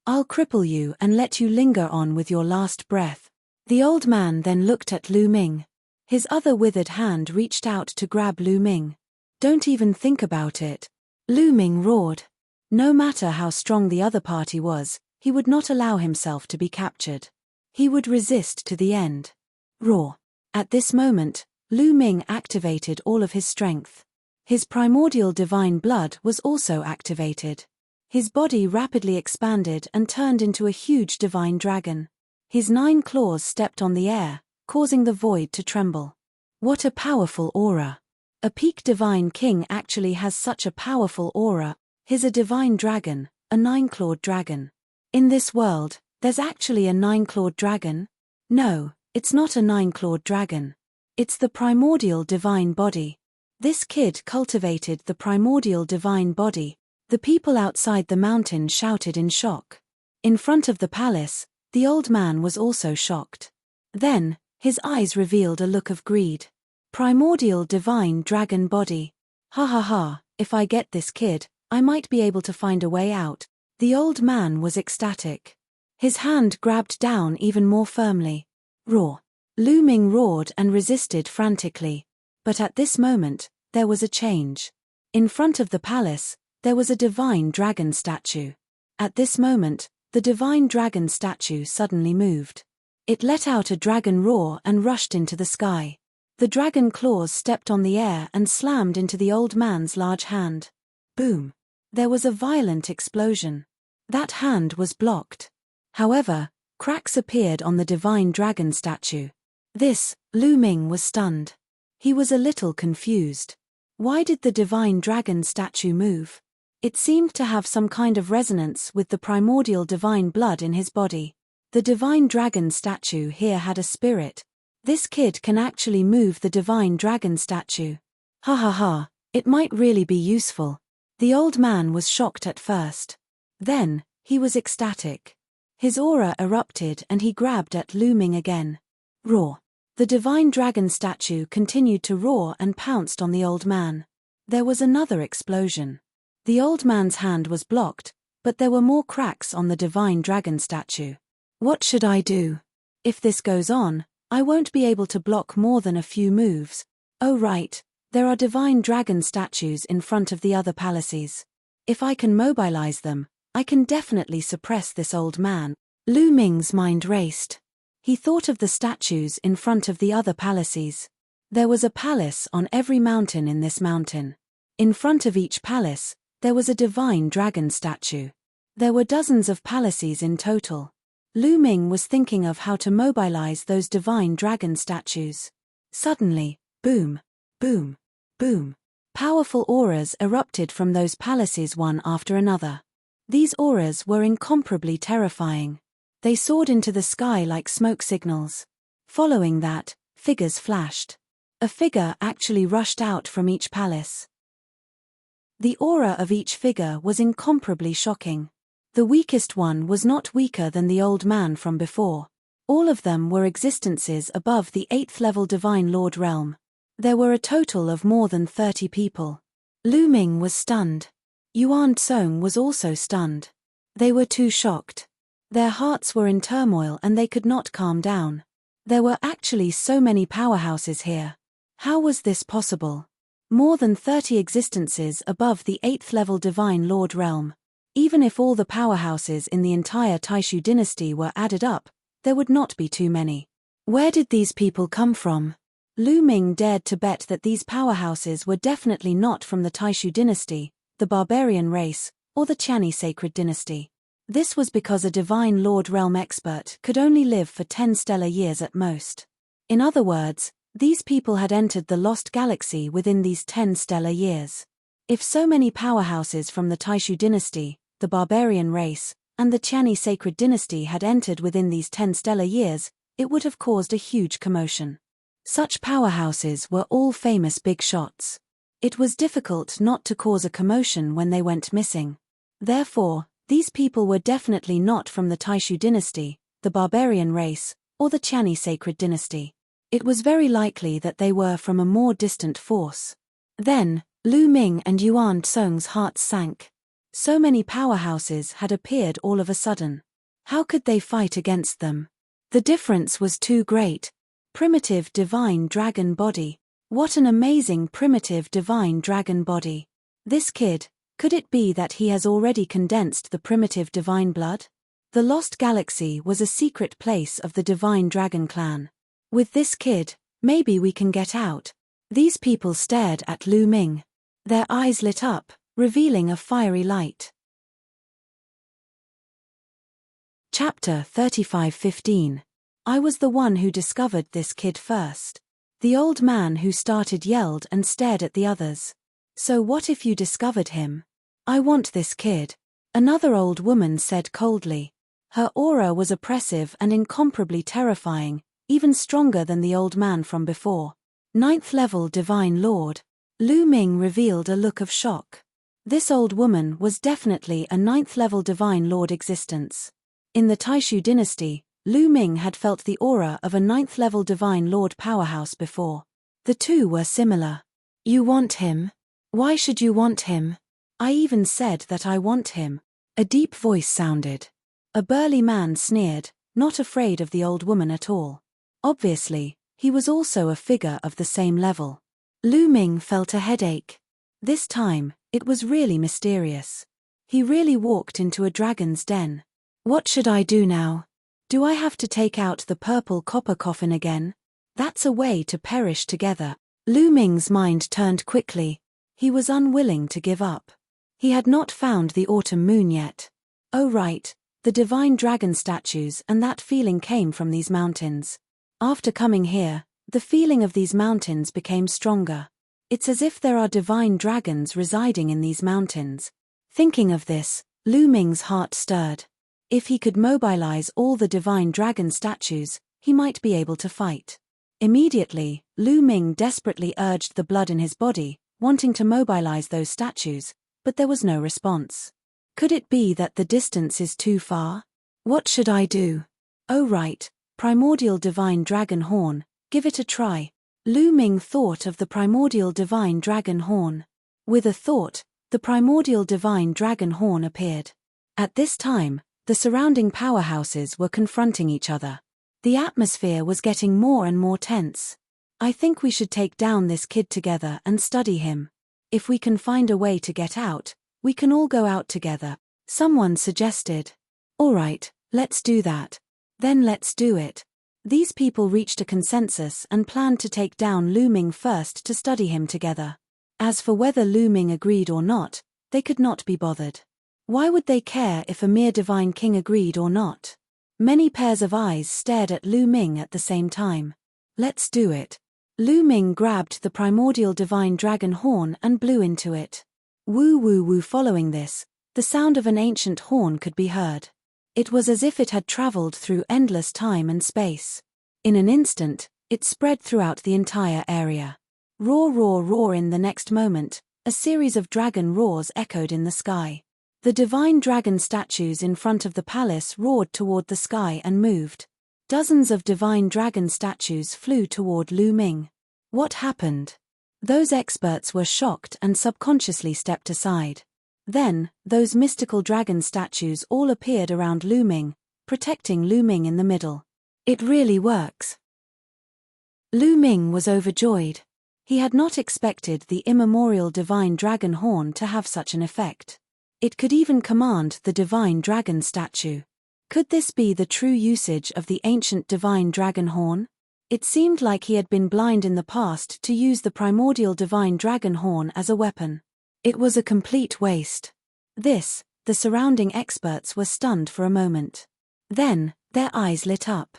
I'll cripple you and let you linger on with your last breath." The old man then looked at Lu Ming. His other withered hand reached out to grab Lu Ming. "Don't even think about it." Lu Ming roared. No matter how strong the other party was, he would not allow himself to be captured. He would resist to the end. Roar. At this moment, Lu Ming activated all of his strength. His primordial divine blood was also activated. His body rapidly expanded and turned into a huge divine dragon. His 9 claws stepped on the air, causing the void to tremble. What a powerful aura. A peak divine king actually has such a powerful aura. He's a divine dragon, a 9-clawed dragon. In this world, there's actually a 9-clawed dragon? No, it's not a 9-clawed dragon. It's the primordial divine body. This kid cultivated the primordial divine body. The people outside the mountain shouted in shock. In front of the palace, the old man was also shocked. Then, his eyes revealed a look of greed. Primordial divine dragon body. Ha ha ha, if I get this kid, I might be able to find a way out. The old man was ecstatic. His hand grabbed down even more firmly. Roar. Lu Ming roared and resisted frantically. But at this moment, there was a change. In front of the palace, there was a divine dragon statue. At this moment, the divine dragon statue suddenly moved. It let out a dragon roar and rushed into the sky. The dragon claws stepped on the air and slammed into the old man's large hand. Boom. There was a violent explosion. That hand was blocked. However, cracks appeared on the divine dragon statue. Lu Ming was stunned. He was a little confused. Why did the divine dragon statue move? It seemed to have some kind of resonance with the primordial divine blood in his body. The divine dragon statue here had a spirit. This kid can actually move the divine dragon statue. Ha ha ha, it might really be useful. The old man was shocked at first. Then, he was ecstatic. His aura erupted and he grabbed at Lu Ming again. Roar. The divine dragon statue continued to roar and pounced on the old man. There was another explosion. The old man's hand was blocked, but there were more cracks on the divine dragon statue. What should I do? If this goes on, I won't be able to block more than a few moves. Oh right, there are divine dragon statues in front of the other palaces. If I can mobilize them, I can definitely suppress this old man. Lu Ming's mind raced. He thought of the statues in front of the other palaces. There was a palace on every mountain in this mountain. In front of each palace, there was a divine dragon statue. There were dozens of palaces in total. Lu Ming was thinking of how to mobilize those divine dragon statues. Suddenly, boom, boom, boom. Powerful auras erupted from those palaces one after another. These auras were incomparably terrifying. They soared into the sky like smoke signals. Following that, figures flashed. A figure actually rushed out from each palace. The aura of each figure was incomparably shocking. The weakest one was not weaker than the old man from before. All of them were existences above the 8th level Divine Lord realm. There were a total of more than 30 people. Lu Ming was stunned. Yuan Song was also stunned. They were too shocked. Their hearts were in turmoil and they could not calm down. There were actually so many powerhouses here. How was this possible? More than 30 existences above the 8th level Divine Lord realm. Even if all the powerhouses in the entire Taishu dynasty were added up, there would not be too many. Where did these people come from? Lu Ming dared to bet that these powerhouses were definitely not from the Taishu dynasty. The the barbarian race, or the Chani sacred dynasty. This was because a divine lord realm expert could only live for 10 stellar years at most. In other words, these people had entered the lost galaxy within these 10 stellar years. If so many powerhouses from the Taishu dynasty, the barbarian race, and the Chani sacred dynasty had entered within these 10 stellar years, it would have caused a huge commotion. Such powerhouses were all famous big shots. It was difficult not to cause a commotion when they went missing. Therefore, these people were definitely not from the Taishu dynasty, the barbarian race, or the Chani sacred dynasty. It was very likely that they were from a more distant force. Then, Lu Ming and Yuan Tsong's hearts sank. So many powerhouses had appeared all of a sudden. How could they fight against them? The difference was too great. Primitive divine dragon body. What an amazing primitive divine dragon body. This kid, could it be that he has already condensed the primitive divine blood? The Lost Galaxy was a secret place of the divine dragon clan. With this kid, maybe we can get out. These people stared at Lu Ming. Their eyes lit up, revealing a fiery light. Chapter 35:15. I was the one who discovered this kid first. The old man who started yelled and stared at the others. So what if you discovered him? I want this kid. Another old woman said coldly. Her aura was oppressive and incomparably terrifying, even stronger than the old man from before. 9th level Divine Lord. Lu Ming revealed a look of shock. This old woman was definitely a 9th level Divine Lord existence. In the Taishu dynasty, Lu Ming had felt the aura of a 9th level Divine Lord powerhouse before. The two were similar. You want him? Why should you want him? I even said that I want him. A deep voice sounded. A burly man sneered, not afraid of the old woman at all. Obviously, he was also a figure of the same level. Lu Ming felt a headache. This time, it was really mysterious. He really walked into a dragon's den. What should I do now? Do I have to take out the purple copper coffin again? That's a way to perish together. Lu Ming's mind turned quickly. He was unwilling to give up. He had not found the autumn moon yet. Oh right, the divine dragon statues, and that feeling came from these mountains. After coming here, the feeling of these mountains became stronger. It's as if there are divine dragons residing in these mountains. Thinking of this, Lu Ming's heart stirred. If he could mobilize all the divine dragon statues, he might be able to fight. Immediately, Lu Ming desperately urged the blood in his body, wanting to mobilize those statues, but there was no response. Could it be that the distance is too far? What should I do? Oh right, primordial divine dragon horn, give it a try. Lu Ming thought of the primordial divine dragon horn. With a thought, the primordial divine dragon horn appeared. At this time, the surrounding powerhouses were confronting each other. The atmosphere was getting more and more tense. I think we should take down this kid together and study him. If we can find a way to get out, we can all go out together, someone suggested. All right, let's do that. Then let's do it. These people reached a consensus and planned to take down Lu Ming first to study him together. As for whether Lu Ming agreed or not, they could not be bothered. Why would they care if a mere divine king agreed or not? Many pairs of eyes stared at Lu Ming at the same time. Let's do it. Lu Ming grabbed the primordial divine dragon horn and blew into it. Woo woo woo. Following this, the sound of an ancient horn could be heard. It was as if it had traveled through endless time and space. In an instant, it spread throughout the entire area. Roar roar roar. In the next moment, a series of dragon roars echoed in the sky. The divine dragon statues in front of the palace roared toward the sky and moved. Dozens of divine dragon statues flew toward Lu Ming. What happened? Those experts were shocked and subconsciously stepped aside. Then, those mystical dragon statues all appeared around Lu Ming, protecting Lu Ming in the middle. It really works. Lu Ming was overjoyed. He had not expected the immemorial divine dragon horn to have such an effect. It could even command the divine dragon statue. Could this be the true usage of the ancient divine dragon horn? It seemed like he had been blind in the past to use the primordial divine dragon horn as a weapon. It was a complete waste. The surrounding experts were stunned for a moment. Then, their eyes lit up.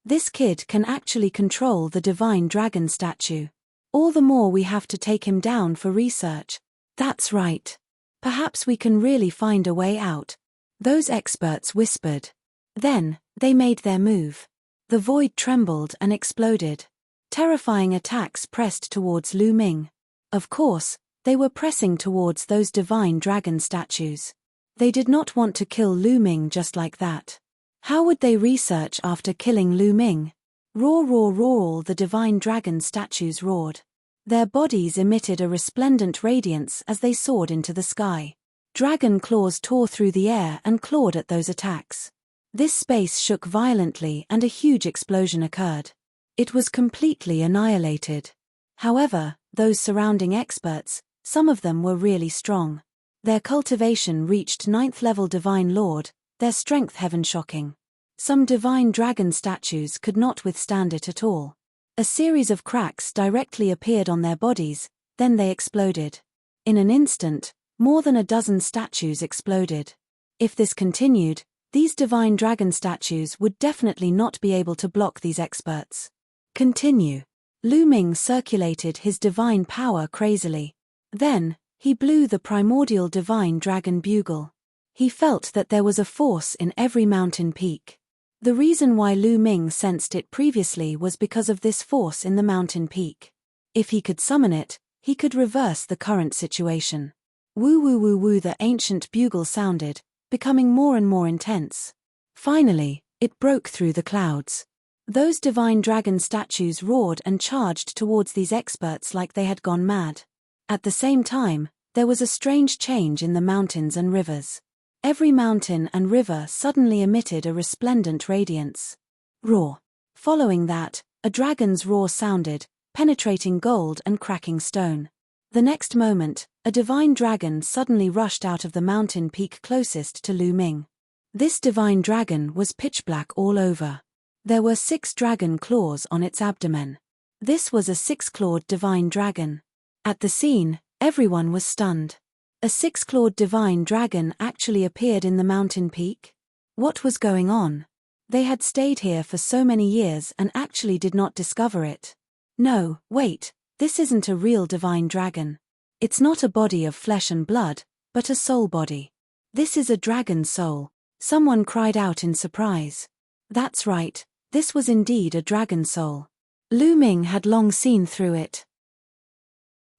This kid can actually control the divine dragon statue. All the more we have to take him down for research. That's right. Perhaps we can really find a way out. Those experts whispered. Then, they made their move. The void trembled and exploded. Terrifying attacks pressed towards Lu Ming. Of course, they were pressing towards those divine dragon statues. They did not want to kill Lu Ming just like that. How would they research after killing Lu Ming? Roar, roar, roar! All the divine dragon statues roared. Their bodies emitted a resplendent radiance as they soared into the sky. Dragon claws tore through the air and clawed at those attacks. This space shook violently and a huge explosion occurred. It was completely annihilated. However, those surrounding experts, some of them were really strong. Their cultivation reached 9th level Divine Lord, their strength heaven-shocking. Some divine dragon statues could not withstand it at all. A series of cracks directly appeared on their bodies, then they exploded. In an instant, more than a dozen statues exploded. If this continued, these divine dragon statues would definitely not be able to block these experts. Continue. Lu Ming circulated his divine power crazily. Then, he blew the primordial divine dragon bugle. He felt that there was a force in every mountain peak. The reason why Lu Ming sensed it previously was because of this force in the mountain peak. If he could summon it, he could reverse the current situation. Woo woo woo woo, the ancient bugle sounded, becoming more and more intense. Finally, it broke through the clouds. Those divine dragon statues roared and charged towards these experts like they had gone mad. At the same time, there was a strange change in the mountains and rivers. Every mountain and river suddenly emitted a resplendent radiance. Roar. Following that, a dragon's roar sounded, penetrating gold and cracking stone. The next moment, a divine dragon suddenly rushed out of the mountain peak closest to Lu Ming. This divine dragon was pitch black all over. There were 6 dragon claws on its abdomen. This was a 6-clawed divine dragon. At the scene, everyone was stunned. A 6-clawed divine dragon actually appeared in the mountain peak? What was going on? They had stayed here for so many years and actually did not discover it. No, wait, this isn't a real divine dragon. It's not a body of flesh and blood, but a soul body. This is a dragon soul, someone cried out in surprise. That's right, this was indeed a dragon soul. Lu Ming had long seen through it.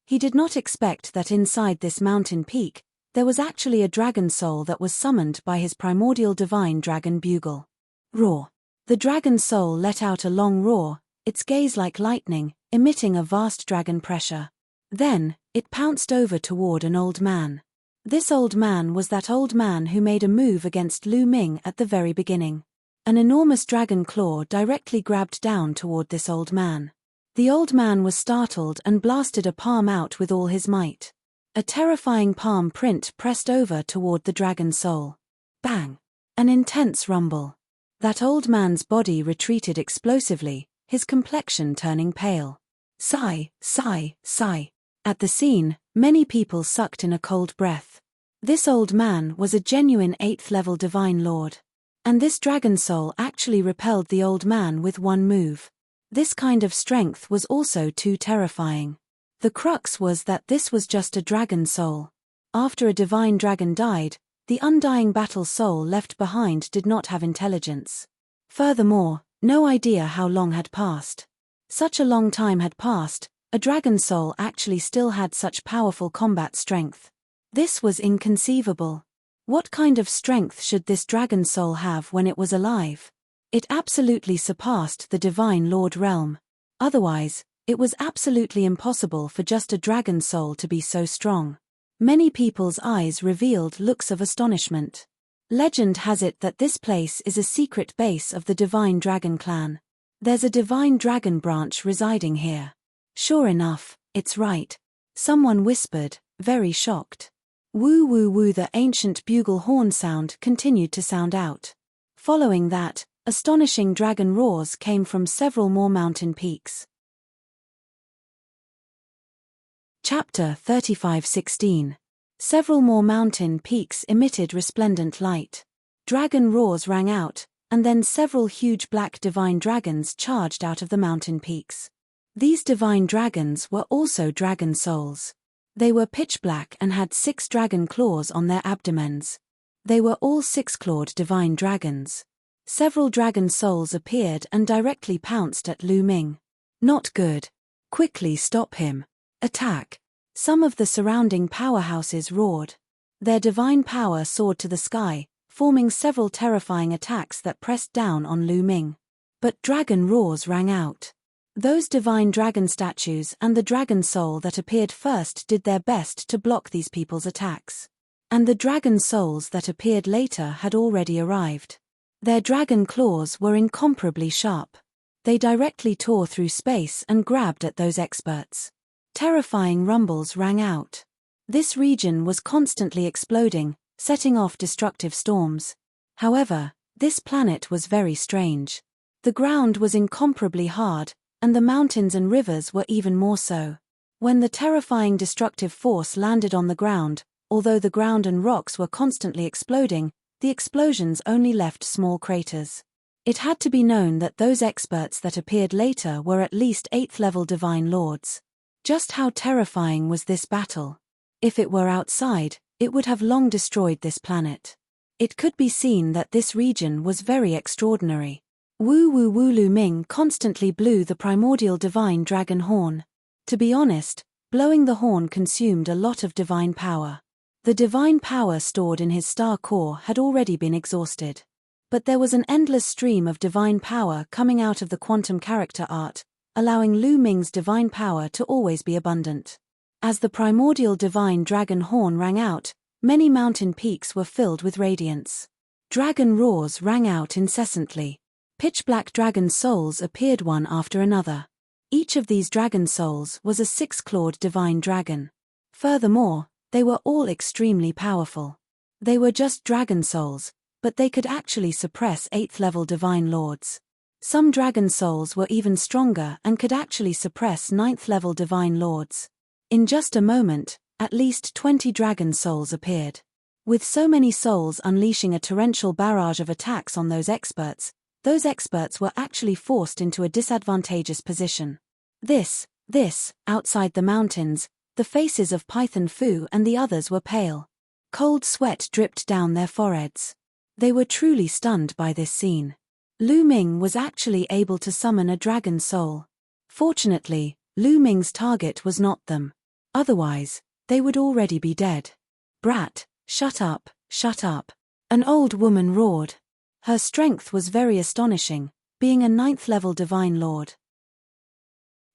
He did not expect that inside this mountain peak, there was actually a dragon soul that was summoned by his primordial divine dragon bugle. Roar. The dragon soul let out a long roar, its gaze like lightning, emitting a vast dragon pressure. Then, it pounced over toward an old man. This old man was that old man who made a move against Lu Ming at the very beginning. An enormous dragon claw directly grabbed down toward this old man. The old man was startled and blasted a palm out with all his might. A terrifying palm print pressed over toward the dragon soul. Bang! An intense rumble. That old man's body retreated explosively, his complexion turning pale. Sigh, sigh, sigh. At the scene, many people sucked in a cold breath. This old man was a genuine 8th level divine lord. And this dragon soul actually repelled the old man with one move. This kind of strength was also too terrifying. The crux was that this was just a dragon soul. After a divine dragon died, the undying battle soul left behind did not have intelligence. Furthermore, no idea how long had passed. Such a long time had passed, a dragon soul actually still had such powerful combat strength. This was inconceivable. What kind of strength should this dragon soul have when it was alive? It absolutely surpassed the divine lord realm. Otherwise, it was absolutely impossible for just a dragon soul to be so strong. Many people's eyes revealed looks of astonishment. Legend has it that this place is a secret base of the divine dragon clan. There's a divine dragon branch residing here. Sure enough, it's right. Someone whispered, very shocked. Woo woo woo, the ancient bugle horn sound continued to sound out. Following that, astonishing dragon roars came from several more mountain peaks. Chapter 35:16. Several more mountain peaks emitted resplendent light. Dragon roars rang out, and then several huge black divine dragons charged out of the mountain peaks. These divine dragons were also dragon souls. They were pitch black and had 6 dragon claws on their abdomens. They were all 6-clawed divine dragons. Several dragon souls appeared and directly pounced at Lu Ming. Not good. Quickly stop him. Attack. Some of the surrounding powerhouses roared. Their divine power soared to the sky, forming several terrifying attacks that pressed down on Lu Ming. But dragon roars rang out. Those divine dragon statues and the dragon soul that appeared first did their best to block these people's attacks. And the dragon souls that appeared later had already arrived. Their dragon claws were incomparably sharp. They directly tore through space and grabbed at those experts. Terrifying rumbles rang out. This region was constantly exploding, setting off destructive storms. However, this planet was very strange. The ground was incomparably hard, and the mountains and rivers were even more so. When the terrifying destructive force landed on the ground, although the ground and rocks were constantly exploding, the explosions only left small craters. It had to be known that those experts that appeared later were at least 8th-level divine lords. Just how terrifying was this battle? If it were outside, it would have long destroyed this planet. It could be seen that this region was very extraordinary. Wu Wu Wu Lu Ming constantly blew the primordial divine dragon horn. To be honest, blowing the horn consumed a lot of divine power. The divine power stored in his star core had already been exhausted. But there was an endless stream of divine power coming out of the quantum character art, allowing Lu Ming's divine power to always be abundant. As the primordial divine dragon horn rang out, many mountain peaks were filled with radiance. Dragon roars rang out incessantly. Pitch-black dragon souls appeared one after another. Each of these dragon souls was a 6-clawed divine dragon. Furthermore, they were all extremely powerful. They were just dragon souls, but they could actually suppress 8th-level divine lords. Some dragon souls were even stronger and could actually suppress 9th-level divine lords. In just a moment, at least 20 dragon souls appeared. With so many souls unleashing a torrential barrage of attacks on those experts were actually forced into a disadvantageous position. Outside the mountains, the faces of Python Fu and the others were pale. Cold sweat dripped down their foreheads. They were truly stunned by this scene. Lu Ming was actually able to summon a dragon soul. Fortunately, Lu Ming's target was not them. Otherwise, they would already be dead. "Brat, shut up, shut up," an old woman roared. Her strength was very astonishing, being a 9th-level divine lord.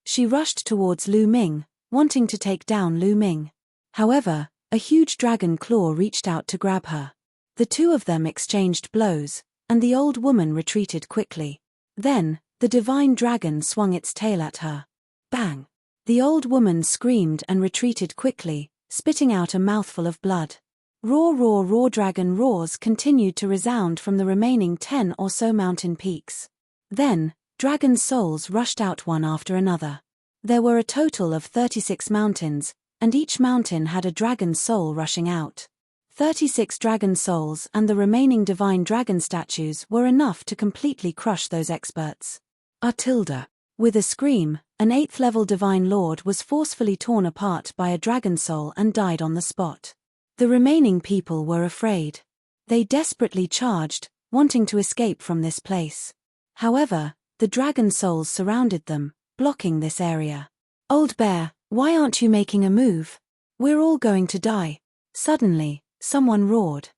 She rushed towards Lu Ming, wanting to take down Lu Ming. However, a huge dragon claw reached out to grab her. The two of them exchanged blows, and the old woman retreated quickly. Then, the divine dragon swung its tail at her. Bang! The old woman screamed and retreated quickly, spitting out a mouthful of blood. Roar, roar, roar! Dragon roars continued to resound from the remaining 10 or so mountain peaks. Then, dragon souls rushed out one after another. There were a total of 36 mountains, and each mountain had a dragon soul rushing out. 36 dragon souls and the remaining divine dragon statues were enough to completely crush those experts. Artilda. With a scream, an 8th-level divine lord was forcefully torn apart by a dragon soul and died on the spot. The remaining people were afraid. They desperately charged, wanting to escape from this place. However, the dragon souls surrounded them, blocking this area. "Old bear, why aren't you making a move? We're all going to die." Suddenly, someone roared.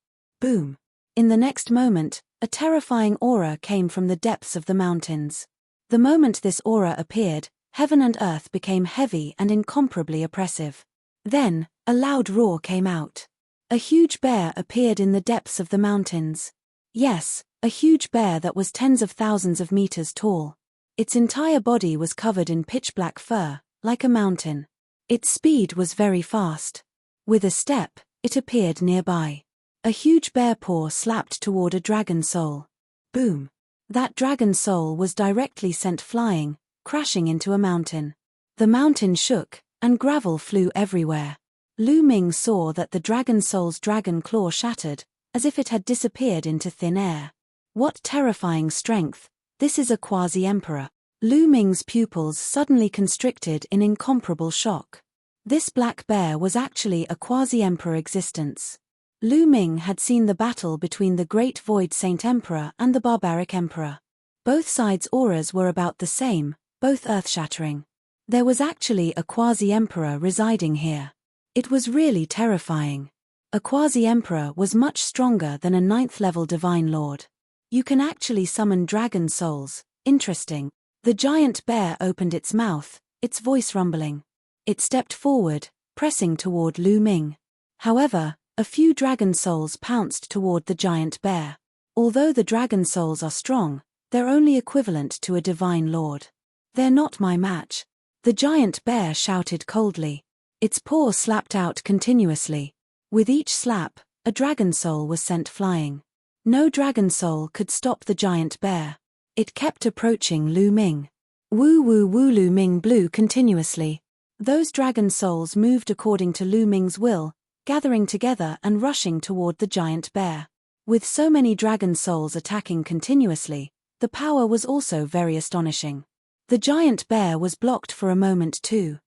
Boom! In the next moment, a terrifying aura came from the depths of the mountains. The moment this aura appeared, heaven and earth became heavy and incomparably oppressive. Then, a loud roar came out. A huge bear appeared in the depths of the mountains. Yes, a huge bear that was tens of thousands of meters tall. Its entire body was covered in pitch-black fur, like a mountain. Its speed was very fast. With a step, it appeared nearby. A huge bear paw slapped toward a dragon soul. Boom! That dragon soul was directly sent flying, crashing into a mountain. The mountain shook, and gravel flew everywhere. Lu Ming saw that the dragon soul's dragon claw shattered, as if it had disappeared into thin air. What terrifying strength! This is a quasi-emperor. Lu Ming's pupils suddenly constricted in incomparable shock. This black bear was actually a quasi-emperor existence. Lu Ming had seen the battle between the Great Void Saint Emperor and the Barbaric Emperor. Both sides' auras were about the same, both earth-shattering. There was actually a quasi-emperor residing here. It was really terrifying. A quasi-emperor was much stronger than a 9th-level divine lord. You can actually summon dragon souls. Interesting. The giant bear opened its mouth, its voice rumbling. It stepped forward, pressing toward Lu Ming. However, a few dragon souls pounced toward the giant bear. Although the dragon souls are strong, they're only equivalent to a divine lord. They're not my match. The giant bear shouted coldly. Its paw slapped out continuously. With each slap, a dragon soul was sent flying. No dragon soul could stop the giant bear. It kept approaching Lu Ming. Woo woo woo. Lu Ming blew continuously. Those dragon souls moved according to Lu Ming's will, gathering together and rushing toward the giant bear. With so many dragon souls attacking continuously, the power was also very astonishing. The giant bear was blocked for a moment too.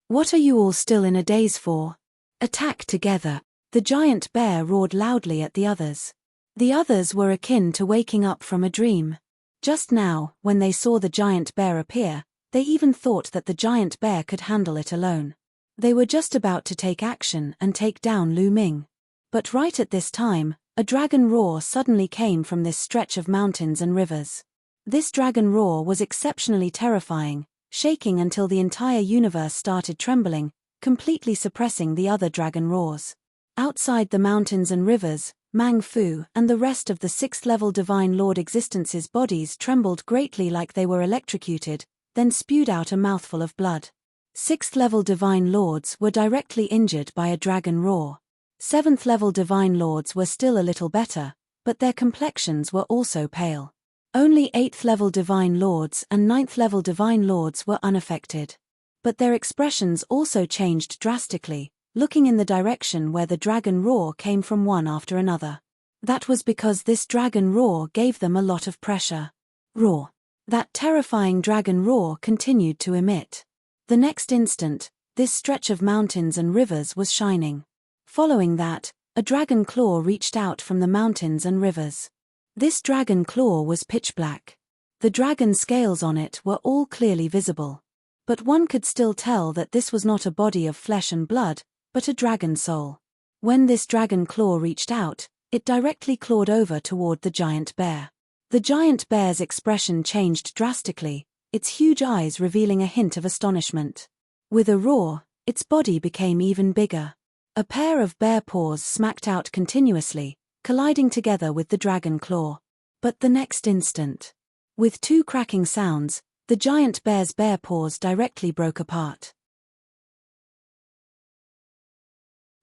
What are you all still in a daze for? Attack together. The giant bear roared loudly at the others. The others were akin to waking up from a dream. Just now, when they saw the giant bear appear, they even thought that the giant bear could handle it alone. They were just about to take action and take down Lu Ming. But right at this time, a dragon roar suddenly came from this stretch of mountains and rivers. This dragon roar was exceptionally terrifying, shaking until the entire universe started trembling, completely suppressing the other dragon roars. Outside the mountains and rivers, Mang Fu and the rest of the 6th-level Divine Lord existence's bodies trembled greatly like they were electrocuted, then spewed out a mouthful of blood. 6th-level Divine Lords were directly injured by a dragon roar. 7th-level Divine Lords were still a little better, but their complexions were also pale. Only 8th-level Divine Lords and 9th-level Divine Lords were unaffected. But their expressions also changed drastically, looking in the direction where the dragon roar came from one after another. That was because this dragon roar gave them a lot of pressure. Roar. That terrifying dragon roar continued to emit. The next instant, this stretch of mountains and rivers was shining. Following that, a dragon claw reached out from the mountains and rivers. This dragon claw was pitch black. The dragon scales on it were all clearly visible. But one could still tell that this was not a body of flesh and blood, but a dragon soul. When this dragon claw reached out, it directly clawed over toward the giant bear. The giant bear's expression changed drastically, its huge eyes revealing a hint of astonishment. With a roar, its body became even bigger. A pair of bear paws smacked out continuously, colliding together with the dragon claw. But the next instant, with two cracking sounds, the giant bear's bear paws directly broke apart.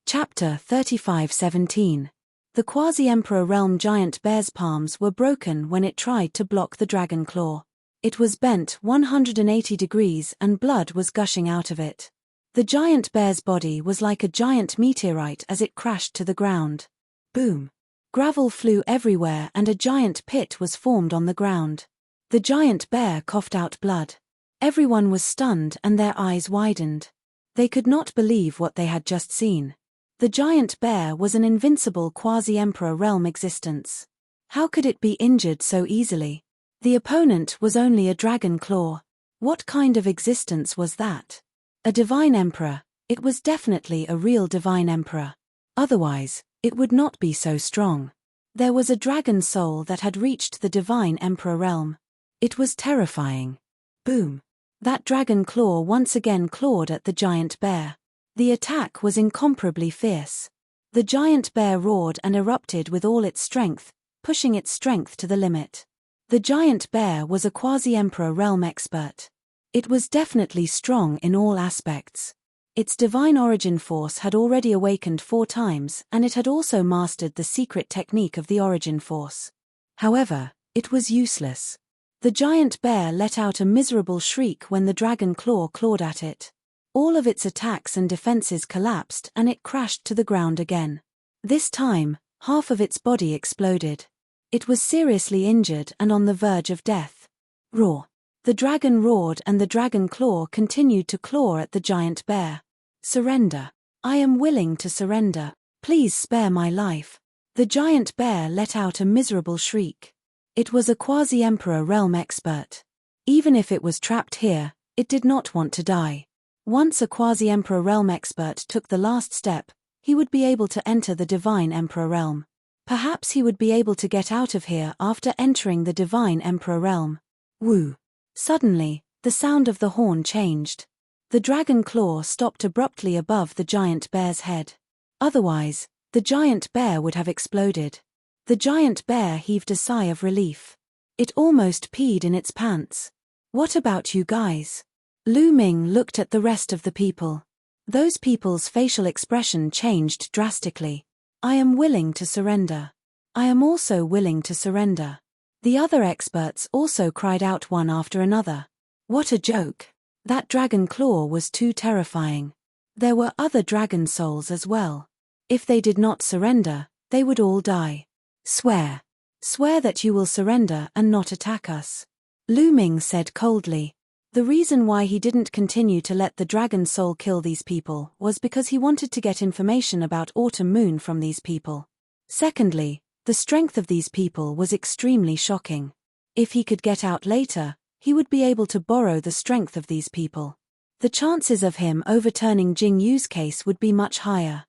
Chapter 35:17. The quasi-emperor realm giant bear's palms were broken when it tried to block the dragon claw. It was bent 180 degrees and blood was gushing out of it. The giant bear's body was like a giant meteorite as it crashed to the ground. Boom! Gravel flew everywhere and a giant pit was formed on the ground. The giant bear coughed out blood. Everyone was stunned and their eyes widened. They could not believe what they had just seen. The giant bear was an invincible quasi-emperor realm existence. How could it be injured so easily? The opponent was only a dragon claw. What kind of existence was that? A divine emperor. It was definitely a real divine emperor. Otherwise, it would not be so strong. There was a dragon soul that had reached the divine emperor realm. It was terrifying. Boom! That dragon claw once again clawed at the giant bear. The attack was incomparably fierce. The giant bear roared and erupted with all its strength, pushing its strength to the limit. The giant bear was a quasi-emperor realm expert. It was definitely strong in all aspects. Its divine origin force had already awakened 4 times and it had also mastered the secret technique of the origin force. However, it was useless. The giant bear let out a miserable shriek when the dragon claw clawed at it. All of its attacks and defenses collapsed and it crashed to the ground again. This time, half of its body exploded. It was seriously injured and on the verge of death. Roar! The dragon roared and the dragon claw continued to claw at the giant bear. Surrender. I am willing to surrender. Please spare my life. The giant bear let out a miserable shriek. It was a quasi-emperor realm expert. Even if it was trapped here, it did not want to die. Once a quasi-emperor realm expert took the last step, he would be able to enter the divine emperor realm. Perhaps he would be able to get out of here after entering the divine emperor realm. Woo! Suddenly, the sound of the horn changed. The dragon claw stopped abruptly above the giant bear's head. Otherwise, the giant bear would have exploded. The giant bear heaved a sigh of relief. It almost peed in its pants. What about you guys? Lu Ming looked at the rest of the people. Those people's facial expression changed drastically. I am willing to surrender. I am also willing to surrender. The other experts also cried out one after another. What a joke. That dragon claw was too terrifying. There were other dragon souls as well. If they did not surrender, they would all die. Swear. Swear that you will surrender and not attack us. Lu Ming said coldly. The reason why he didn't continue to let the dragon soul kill these people was because he wanted to get information about Autumn Moon from these people. Secondly, the strength of these people was extremely shocking. If he could get out later, he would be able to borrow the strength of these people. The chances of him overturning Jing Yu's case would be much higher.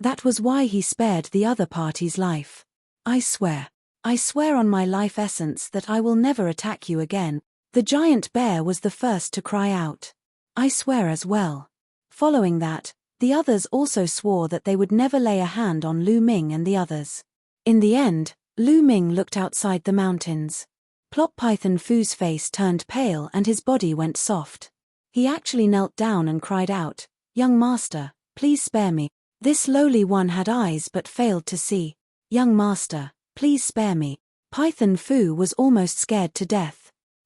That was why he spared the other party's life. I swear on my life essence that I will never attack you again. The giant bear was the first to cry out. I swear as well. Following that, the others also swore that they would never lay a hand on Lu Ming and the others. In the end, Lu Ming looked outside the mountains. Plop Python Fu's face turned pale and his body went soft. He actually knelt down and cried out, "Young master, please spare me." This lowly one had eyes but failed to see. "Young master, please spare me." Python Fu was almost scared to death.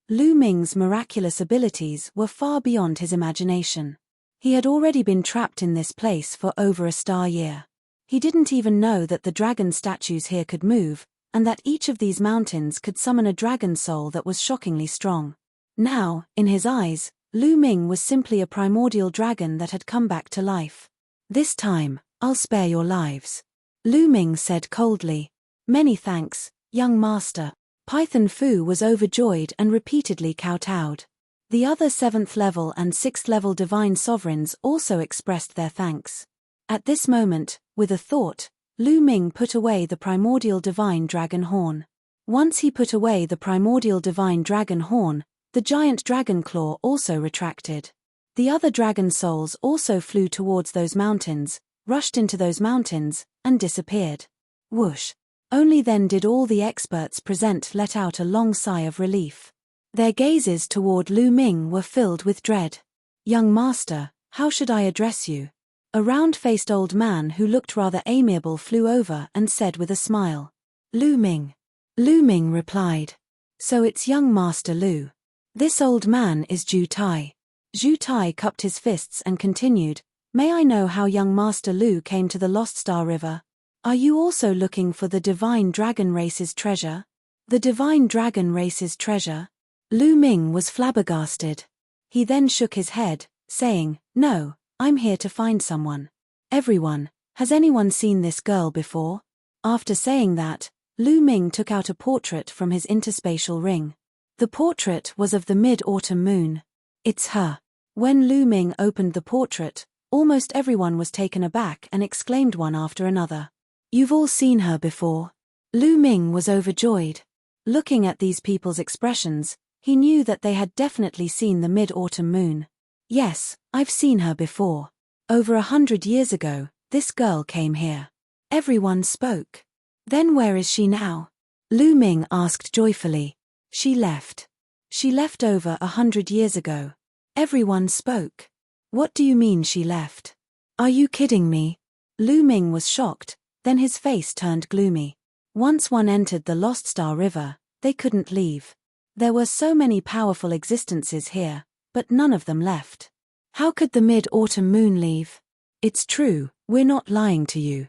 Lu Ming's miraculous abilities were far beyond his imagination. He had already been trapped in this place for over a star year. He didn't even know that the dragon statues here could move, and that each of these mountains could summon a dragon soul that was shockingly strong. Now, in his eyes, Lu Ming was simply a primordial dragon that had come back to life. This time, I'll spare your lives. Lu Ming said coldly. Many thanks, young master. Python Fu was overjoyed and repeatedly kowtowed. The other 7th level and 6th level divine sovereigns also expressed their thanks. At this moment, with a thought, Lu Ming put away the primordial divine dragon horn. Once he put away the primordial divine dragon horn, the giant dragon claw also retracted. The other dragon souls also flew towards those mountains, rushed into those mountains, and disappeared. Whoosh! Only then did all the experts present let out a long sigh of relief. Their gazes toward Lu Ming were filled with dread. Young master, how should I address you? A round-faced old man who looked rather amiable flew over and said with a smile. Lu Ming. Lu Ming replied. So it's young master Lu. This old man is Zhu Tai. Zhu Tai cupped his fists and continued, May I know how young master Lu came to the Lost Star River? Are you also looking for the divine dragon race's treasure? The divine dragon race's treasure? Lu Ming was flabbergasted. He then shook his head, saying, No, I'm here to find someone. Everyone, has anyone seen this girl before? After saying that, Lu Ming took out a portrait from his interspatial ring. The portrait was of the mid-autumn moon. It's her. When Lu Ming opened the portrait, almost everyone was taken aback and exclaimed one after another. You've all seen her before. Lu Ming was overjoyed. Looking at these people's expressions, he knew that they had definitely seen the mid-autumn moon. Yes, I've seen her before. Over 100 years ago, this girl came here. Everyone spoke. Then where is she now? Lu Ming asked joyfully. She left. She left over 100 years ago. Everyone spoke. What do you mean she left? Are you kidding me? Lu Ming was shocked, then his face turned gloomy. Once one entered the Lost Star River, they couldn't leave. There were so many powerful existences here, but none of them left. How could the mid-autumn moon leave? It's true, we're not lying to you.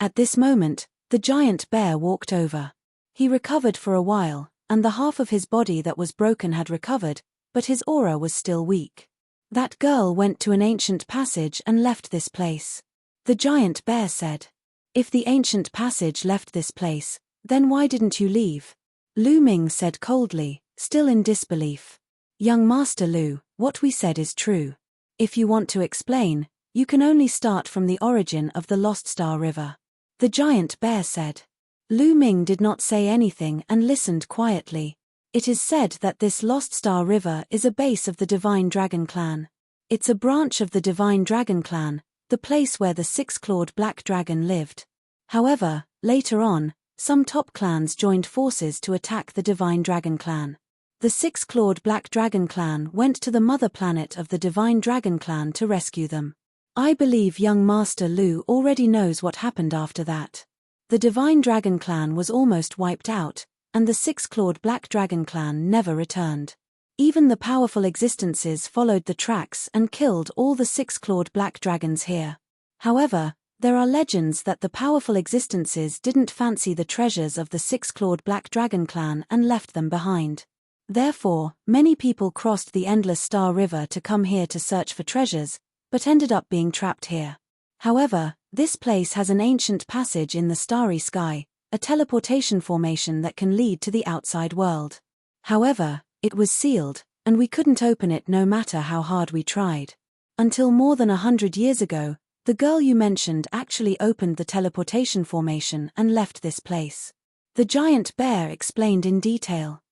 At this moment, the giant bear walked over. He recovered for a while, and the half of his body that was broken had recovered, but his aura was still weak. That girl went to an ancient passage and left this place. The giant bear said. If the ancient passage left this place, then why didn't you leave? Lu Ming said coldly, still in disbelief. Young Master Lu, what we said is true. If you want to explain, you can only start from the origin of the Lost Star River. The giant bear said. Lu Ming did not say anything and listened quietly. It is said that this Lost Star River is a base of the Divine Dragon Clan. It's a branch of the Divine Dragon Clan, the place where the six-clawed black dragon lived. However, later on, some top clans joined forces to attack the Divine Dragon Clan. The six-clawed black dragon clan went to the mother planet of the Divine Dragon Clan to rescue them. I believe young Master Lu already knows what happened after that. The Divine Dragon Clan was almost wiped out, and the six-clawed black dragon clan never returned. Even the powerful existences followed the tracks and killed all the six-clawed black dragons here. However, there are legends that the powerful existences didn't fancy the treasures of the six-clawed black dragon clan and left them behind. Therefore, many people crossed the endless Star River to come here to search for treasures, but ended up being trapped here. However, this place has an ancient passage in the starry sky, a teleportation formation that can lead to the outside world. However, it was sealed, and we couldn't open it no matter how hard we tried. Until more than 100 years ago, the girl you mentioned actually opened the teleportation formation and left this place. The giant bear explained in detail.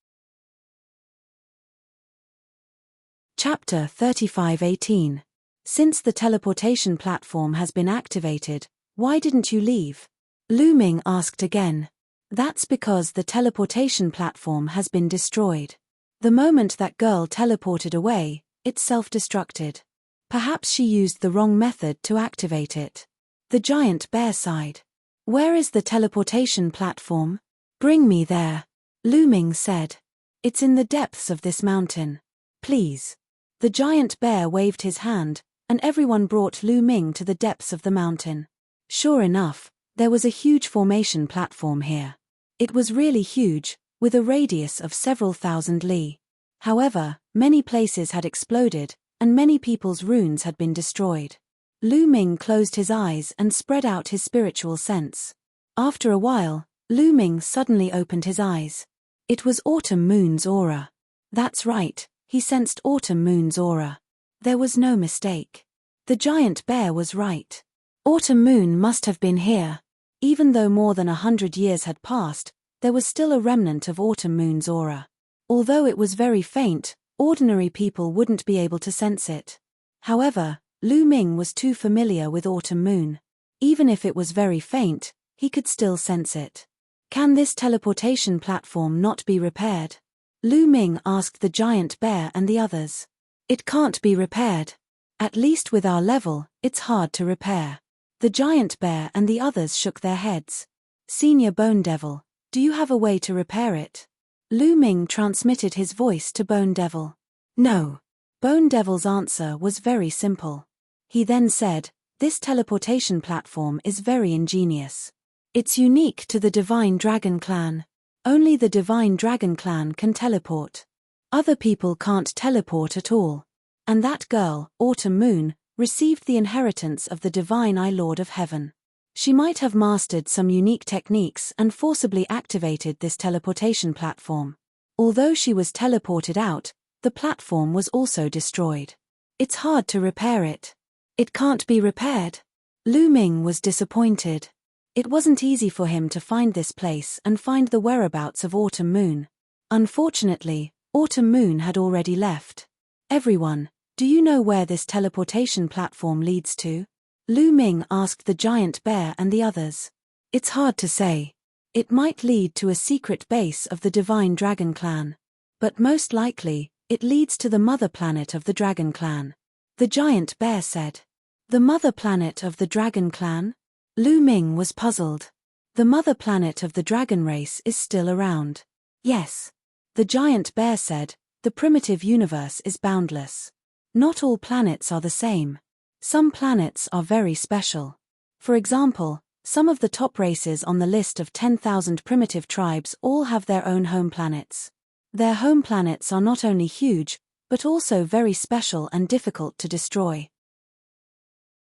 Chapter 35:18. Since the teleportation platform has been activated, why didn't you leave? Lu Ming asked again. That's because the teleportation platform has been destroyed. The moment that girl teleported away, it self-destructed. Perhaps she used the wrong method to activate it. The giant bear sighed. Where is the teleportation platform? Bring me there. Lu Ming said. It's in the depths of this mountain. Please. The giant bear waved his hand, and everyone brought Lu Ming to the depths of the mountain. Sure enough, there was a huge formation platform here. It was really huge, with a radius of several thousand li. However, many places had exploded, and many people's runes had been destroyed. Lu Ming closed his eyes and spread out his spiritual sense. After a while, Lu Ming suddenly opened his eyes. It was Autumn Moon's aura. That's right, he sensed Autumn Moon's aura. There was no mistake. The giant bear was right. Autumn Moon must have been here. Even though more than 100 years had passed, there was still a remnant of Autumn Moon's aura. Although it was very faint, ordinary people wouldn't be able to sense it. However, Lu Ming was too familiar with Autumn Moon. Even if it was very faint, he could still sense it. Can this teleportation platform not be repaired? Lu Ming asked the giant bear and the others. It can't be repaired. At least with our level, it's hard to repair. The giant bear and the others shook their heads. Senior Bone Devil, do you have a way to repair it? Lu Ming transmitted his voice to Bone Devil. No. Bone Devil's answer was very simple. He then said, this teleportation platform is very ingenious. It's unique to the Divine Dragon Clan. Only the Divine Dragon Clan can teleport. Other people can't teleport at all. And that girl, Autumn Moon, received the inheritance of the Divine Eye Lord of Heaven. She might have mastered some unique techniques and forcibly activated this teleportation platform. Although she was teleported out, the platform was also destroyed. It's hard to repair it. It can't be repaired. Lu Ming was disappointed. It wasn't easy for him to find this place and find the whereabouts of Autumn Moon. Unfortunately, Autumn Moon had already left. Everyone, do you know where this teleportation platform leads to? Lu Ming asked the giant bear and the others. It's hard to say. It might lead to a secret base of the Divine Dragon Clan. But most likely, it leads to the mother planet of the Dragon Clan. The giant bear said. The mother planet of the Dragon Clan? Lu Ming was puzzled. The mother planet of the dragon race is still around. Yes. The giant bear said, the primitive universe is boundless. Not all planets are the same. Some planets are very special. For example, some of the top races on the list of 10,000 primitive tribes all have their own home planets. Their home planets are not only huge, but also very special and difficult to destroy.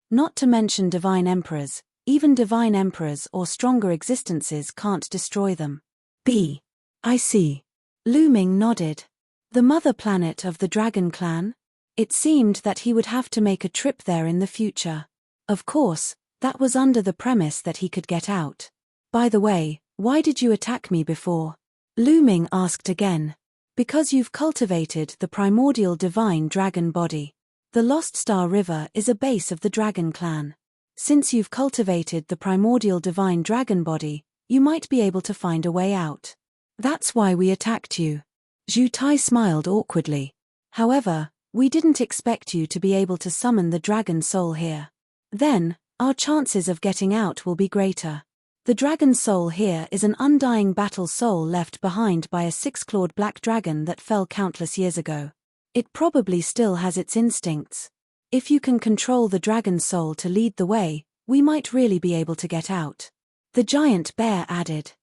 Not to mention divine emperors, even divine emperors or stronger existences can't destroy them. B. I see. Lu Ming nodded. The mother planet of the Dragon Clan? It seemed that he would have to make a trip there in the future. Of course, that was under the premise that he could get out. By the way, why did you attack me before? Lu Ming asked again. Because you've cultivated the primordial divine dragon body. The Lost Star River is a base of the Dragon Clan. Since you've cultivated the primordial divine dragon body, you might be able to find a way out. That's why we attacked you. Zhu Tai smiled awkwardly. However, we didn't expect you to be able to summon the dragon soul here. Then, our chances of getting out will be greater. The dragon soul here is an undying battle soul left behind by a six-clawed black dragon that fell countless years ago. It probably still has its instincts. If you can control the dragon soul to lead the way, we might really be able to get out. The giant bear added.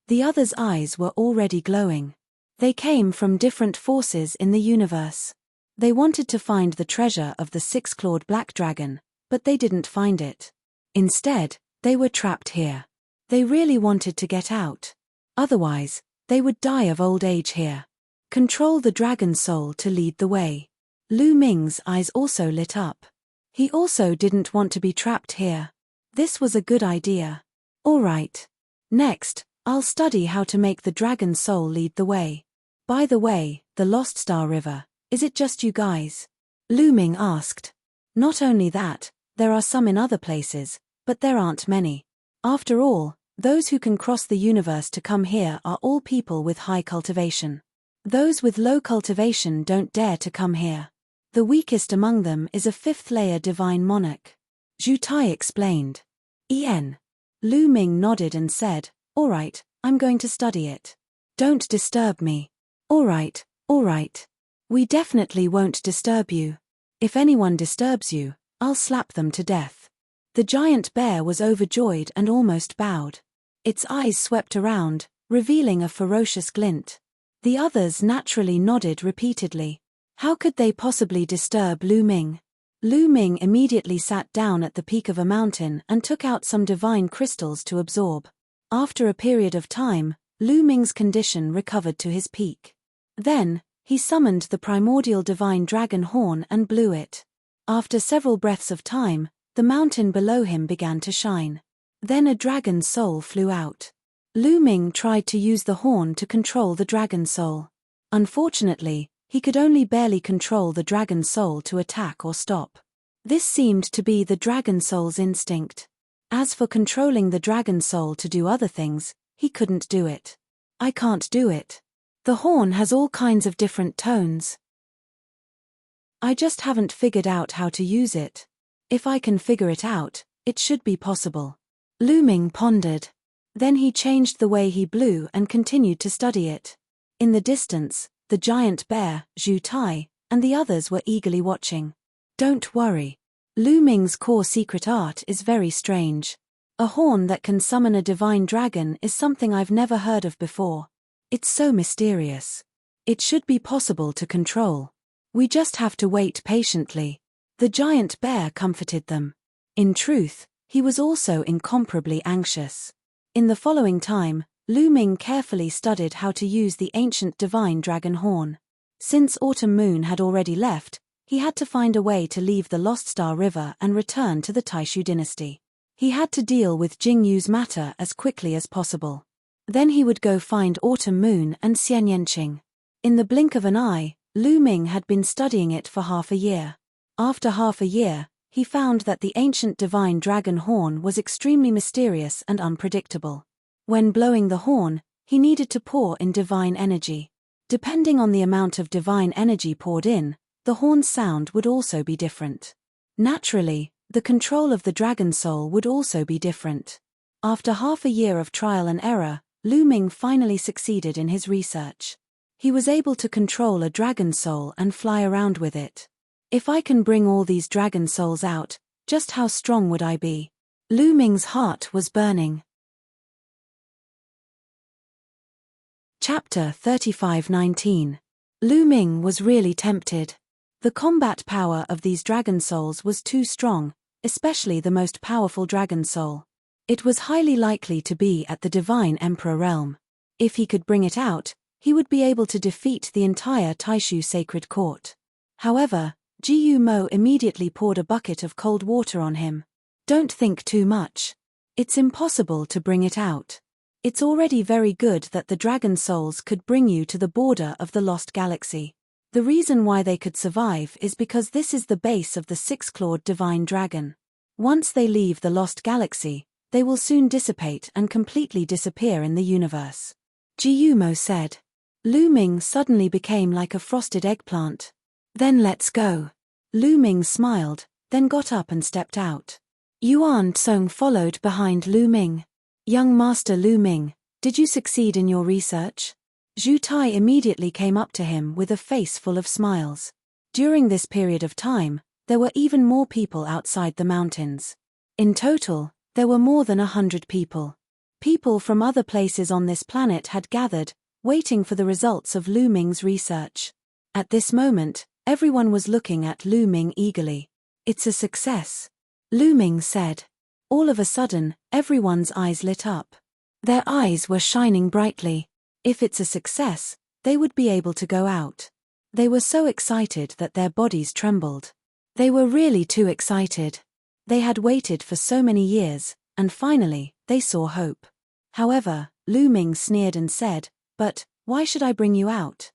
The others' eyes were already glowing. They came from different forces in the universe. They wanted to find the treasure of the six-clawed black dragon, but they didn't find it. Instead, they were trapped here. They really wanted to get out. Otherwise, they would die of old age here. Control the dragon soul to lead the way. Lu Ming's eyes also lit up. He also didn't want to be trapped here. This was a good idea. All right. Next, I'll study how to make the dragon soul lead the way. By the way, the Lost Star River, is it just you guys? Lu Ming asked. Not only that, there are some in other places, but there aren't many. After all, those who can cross the universe to come here are all people with high cultivation. Those with low cultivation don't dare to come here. The weakest among them is a fifth-layer divine monarch. Zhu Tai explained. Lu Ming nodded and said, all right, I'm going to study it. Don't disturb me. All right. We definitely won't disturb you. If anyone disturbs you, I'll slap them to death. The giant bear was overjoyed and almost bowed. Its eyes swept around, revealing a ferocious glint. The others naturally nodded repeatedly. How could they possibly disturb Lu Ming? Lu Ming immediately sat down at the peak of a mountain and took out some divine crystals to absorb. After a period of time, Lu Ming's condition recovered to his peak. Then, he summoned the primordial divine dragon horn and blew it. After several breaths of time, the mountain below him began to shine. Then a dragon soul flew out. Lu Ming tried to use the horn to control the dragon soul. Unfortunately, he could only barely control the dragon soul to attack or stop. This seemed to be the dragon soul's instinct. As for controlling the dragon soul to do other things, he couldn't do it. I can't do it. The horn has all kinds of different tones. I just haven't figured out how to use it. If I can figure it out, it should be possible. Lu Ming pondered. Then he changed the way he blew and continued to study it. In the distance, the giant bear, Zhu Tai, and the others were eagerly watching. Don't worry. Lu Ming's core secret art is very strange. A horn that can summon a divine dragon is something I've never heard of before. It's so mysterious. It should be possible to control. We just have to wait patiently. The giant bear comforted them. In truth, he was also incomparably anxious. In the following time, Lu Ming carefully studied how to use the ancient divine dragon horn. Since Autumn Moon had already left, he had to find a way to leave the Lost Star River and return to the Taishu dynasty. He had to deal with Jing Yu's matter as quickly as possible. Then he would go find Autumn Moon and Xian Yanqing. In the blink of an eye, Lu Ming had been studying it for half a year. After half a year, he found that the ancient divine dragon horn was extremely mysterious and unpredictable. When blowing the horn, he needed to pour in divine energy. Depending on the amount of divine energy poured in, the horn's sound would also be different. Naturally, the control of the dragon soul would also be different. After half a year of trial and error, Lu Ming finally succeeded in his research. He was able to control a dragon soul and fly around with it. If I can bring all these dragon souls out, just how strong would I be? Lu Ming's heart was burning. Chapter 35:19. Lu Ming was really tempted. The combat power of these dragon souls was too strong, especially the most powerful dragon soul. It was highly likely to be at the Divine Emperor realm. If he could bring it out, he would be able to defeat the entire Taishu sacred court. However, Jiyu Mo immediately poured a bucket of cold water on him. Don't think too much. It's impossible to bring it out. It's already very good that the dragon souls could bring you to the border of the lost galaxy. The reason why they could survive is because this is the base of the six-clawed divine dragon. Once they leave the lost galaxy, they will soon dissipate and completely disappear in the universe. Jiyu Mo said. Lu Ming suddenly became like a frosted eggplant. Then let's go. Lu Ming smiled, then got up and stepped out. Yuan Song followed behind Lu Ming. Young Master Lu Ming, did you succeed in your research? Zhu Tai immediately came up to him with a face full of smiles. During this period of time, there were even more people outside the mountains. In total, there were more than 100 people. People from other places on this planet had gathered, waiting for the results of Lu Ming's research. At this moment, everyone was looking at Lu Ming eagerly. It's a success, Lu Ming said. All of a sudden, everyone's eyes lit up. Their eyes were shining brightly. If it's a success, they would be able to go out. They were so excited that their bodies trembled. They were really too excited. They had waited for so many years, and finally, they saw hope. However, Lu Ming sneered and said, "But, why should I bring you out?"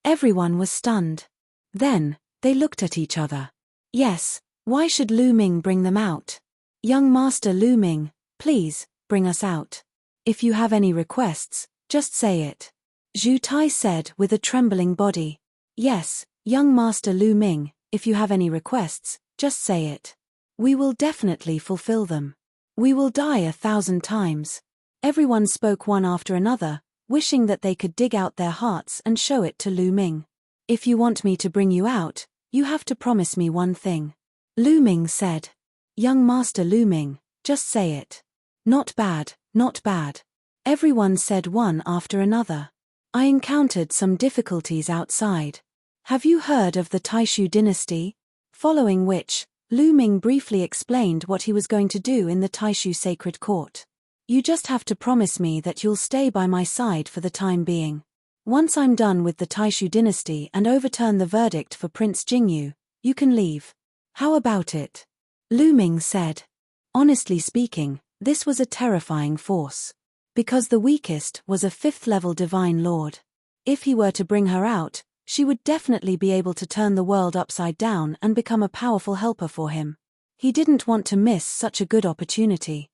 Everyone was stunned. Then, they looked at each other. Yes, why should Lu Ming bring them out? Young Master Lu Ming, please, bring us out. If you have any requests, just say it. Zhu Tai said with a trembling body. Yes, young Master Lu Ming, if you have any requests, just say it. We will definitely fulfill them. We will die 1,000 times. Everyone spoke one after another, wishing that they could dig out their hearts and show it to Lu Ming. If you want me to bring you out, you have to promise me one thing. Lu Ming said. Young Master Lu Ming, just say it. Not bad, not bad. Everyone said one after another. I encountered some difficulties outside. Have you heard of the Taishu dynasty? Following which, Lu Ming briefly explained what he was going to do in the Taishu sacred court. You just have to promise me that you'll stay by my side for the time being. Once I'm done with the Taishu dynasty and overturn the verdict for Prince Jingyu, you can leave. How about it? Lu Ming said. Honestly speaking, this was a terrifying force. Because the weakest was a 5th-level divine lord. If he were to bring her out, she would definitely be able to turn the world upside down and become a powerful helper for him. He didn't want to miss such a good opportunity.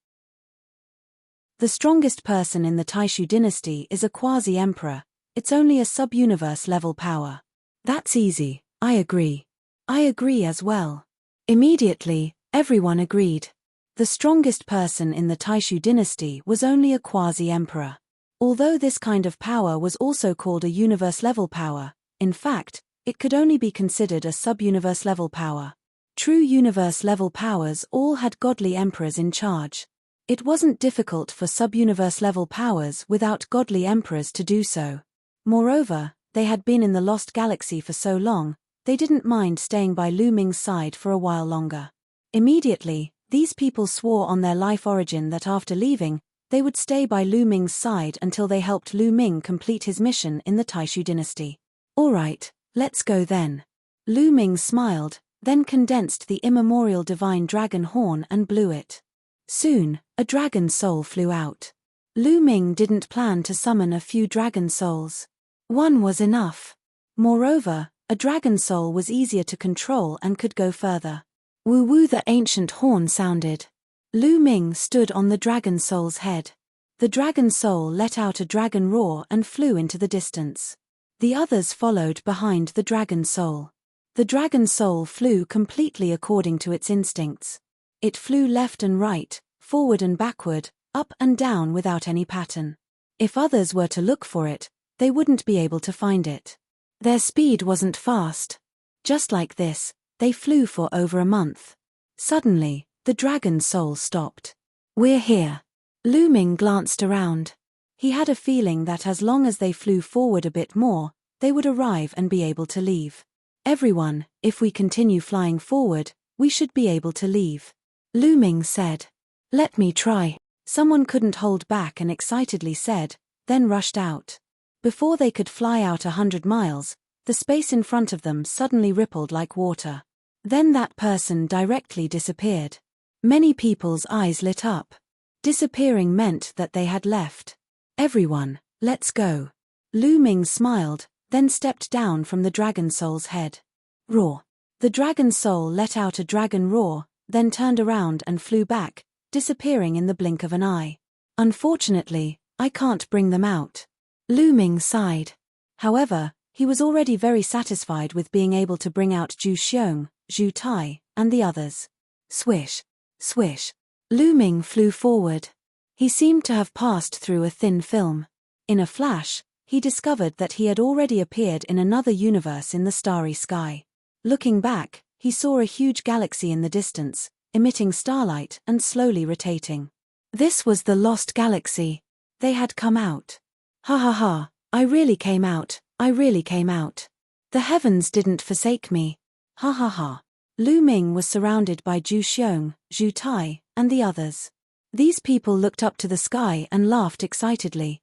The strongest person in the Taishu dynasty is a quasi-emperor. It's only a sub-universe level power. That's easy, I agree. I agree as well. Immediately, everyone agreed. The strongest person in the Taishu dynasty was only a quasi-emperor. Although this kind of power was also called a universe-level power, in fact, it could only be considered a sub-universe-level power. True universe-level powers all had godly emperors in charge. It wasn't difficult for sub-universe-level powers without godly emperors to do so. Moreover, they had been in the Lost Galaxy for so long, they didn't mind staying by Lu Ming's side for a while longer. Immediately, these people swore on their life origin that after leaving, they would stay by Lu Ming's side until they helped Lu Ming complete his mission in the Taishu dynasty. Alright, let's go then. Lu Ming smiled, then condensed the immemorial divine dragon horn and blew it. Soon, a dragon soul flew out. Lu Ming didn't plan to summon a few dragon souls. One was enough. Moreover, a dragon soul was easier to control and could go further. Woo-woo, the ancient horn sounded. Lu Ming stood on the dragon soul's head. The dragon soul let out a dragon roar and flew into the distance. The others followed behind the dragon soul. The dragon soul flew completely according to its instincts. It flew left and right, forward and backward, up and down without any pattern. If others were to look for it, they wouldn't be able to find it. Their speed wasn't fast. Just like this, they flew for over a month. Suddenly, the dragon's soul stopped. "We're here." Lu Ming glanced around. He had a feeling that as long as they flew forward a bit more, they would arrive and be able to leave. "Everyone, if we continue flying forward, we should be able to leave," Lu Ming said. "Let me try." Someone couldn't hold back and excitedly said, then rushed out. Before they could fly out 100 miles, the space in front of them suddenly rippled like water. Then that person directly disappeared. Many people's eyes lit up. Disappearing meant that they had left. "Everyone, let's go." Lu Ming smiled, then stepped down from the dragon soul's head. Roar. The dragon soul let out a dragon roar, then turned around and flew back, disappearing in the blink of an eye. "Unfortunately, I can't bring them out." Lu Ming sighed. However, he was already very satisfied with being able to bring out Zhu Xiong, Zhu Tai, and the others. Swish. Swish. Lu Ming flew forward. He seemed to have passed through a thin film. In a flash, he discovered that he had already appeared in another universe in the starry sky. Looking back, he saw a huge galaxy in the distance, emitting starlight and slowly rotating. This was the lost galaxy. They had come out. "Ha ha ha, I really came out, I really came out. The heavens didn't forsake me. Ha ha ha." Lu Ming was surrounded by Zhu Xiong, Zhu Tai, and the others. These people looked up to the sky and laughed excitedly.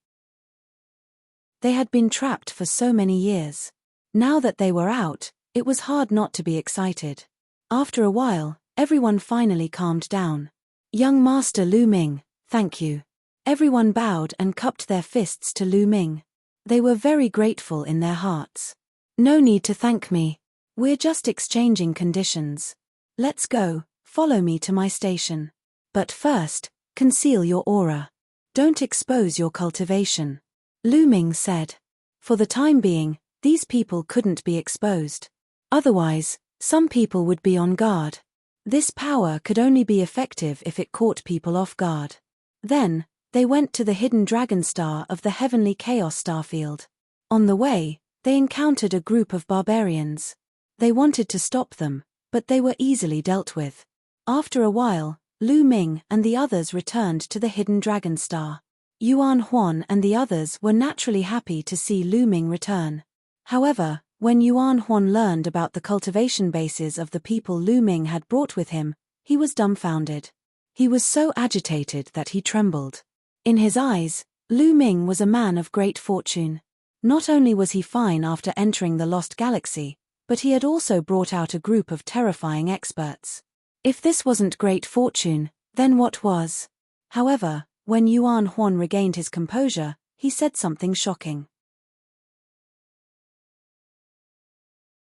They had been trapped for so many years. Now that they were out, it was hard not to be excited. After a while, everyone finally calmed down. "Young Master Lu Ming, thank you." Everyone bowed and cupped their fists to Lu Ming. They were very grateful in their hearts. "No need to thank me. We're just exchanging conditions. Let's go, follow me to my station. But first, conceal your aura. Don't expose your cultivation," Lu Ming said. For the time being, these people couldn't be exposed. Otherwise, some people would be on guard. This power could only be effective if it caught people off guard. Then, they went to the hidden dragon star of the heavenly chaos starfield. On the way, they encountered a group of barbarians. They wanted to stop them, but they were easily dealt with. After a while, Lu Ming and the others returned to the hidden dragon star. Yuan Huan and the others were naturally happy to see Lu Ming return. However, when Yuan Huan learned about the cultivation bases of the people Lu Ming had brought with him, he was dumbfounded. He was so agitated that he trembled. In his eyes, Lu Ming was a man of great fortune. Not only was he fine after entering the lost galaxy, but he had also brought out a group of terrifying experts. If this wasn't great fortune, then what was? However, when Yuan Huan regained his composure, he said something shocking.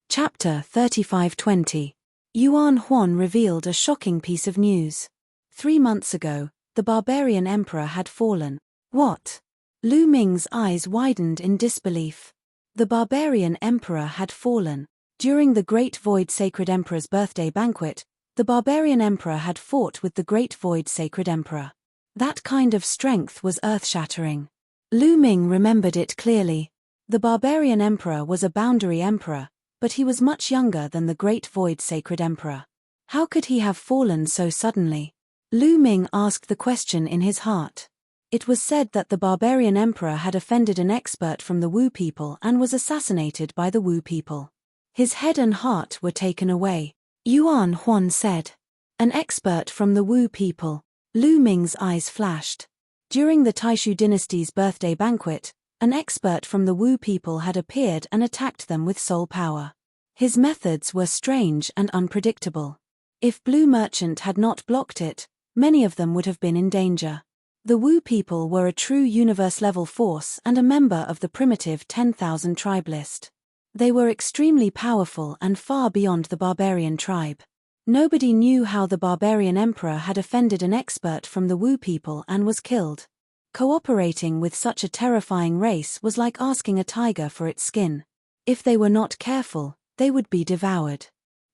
Chapter 3520. Yuan Huan revealed a shocking piece of news. 3 months ago, the barbarian emperor had fallen. What? Lu Ming's eyes widened in disbelief. The barbarian emperor had fallen. During the Great Void Sacred Emperor's birthday banquet, the barbarian emperor had fought with the Great Void Sacred Emperor. That kind of strength was earth-shattering. Lu Ming remembered it clearly. The barbarian emperor was a boundary emperor, but he was much younger than the Great Void Sacred Emperor. How could he have fallen so suddenly? Lu Ming asked the question in his heart. It was said that the barbarian emperor had offended an expert from the Wu people and was assassinated by the Wu people. His head and heart were taken away. Yuan Huan said. An expert from the Wu people. Lu Ming's eyes flashed. During the Taishu dynasty's birthday banquet, an expert from the Wu people had appeared and attacked them with soul power. His methods were strange and unpredictable. If Blue Merchant had not blocked it, many of them would have been in danger. The Wu people were a true universe-level force and a member of the primitive 10,000 tribe list. They were extremely powerful and far beyond the barbarian tribe. Nobody knew how the barbarian emperor had offended an expert from the Wu people and was killed. Cooperating with such a terrifying race was like asking a tiger for its skin. If they were not careful, they would be devoured.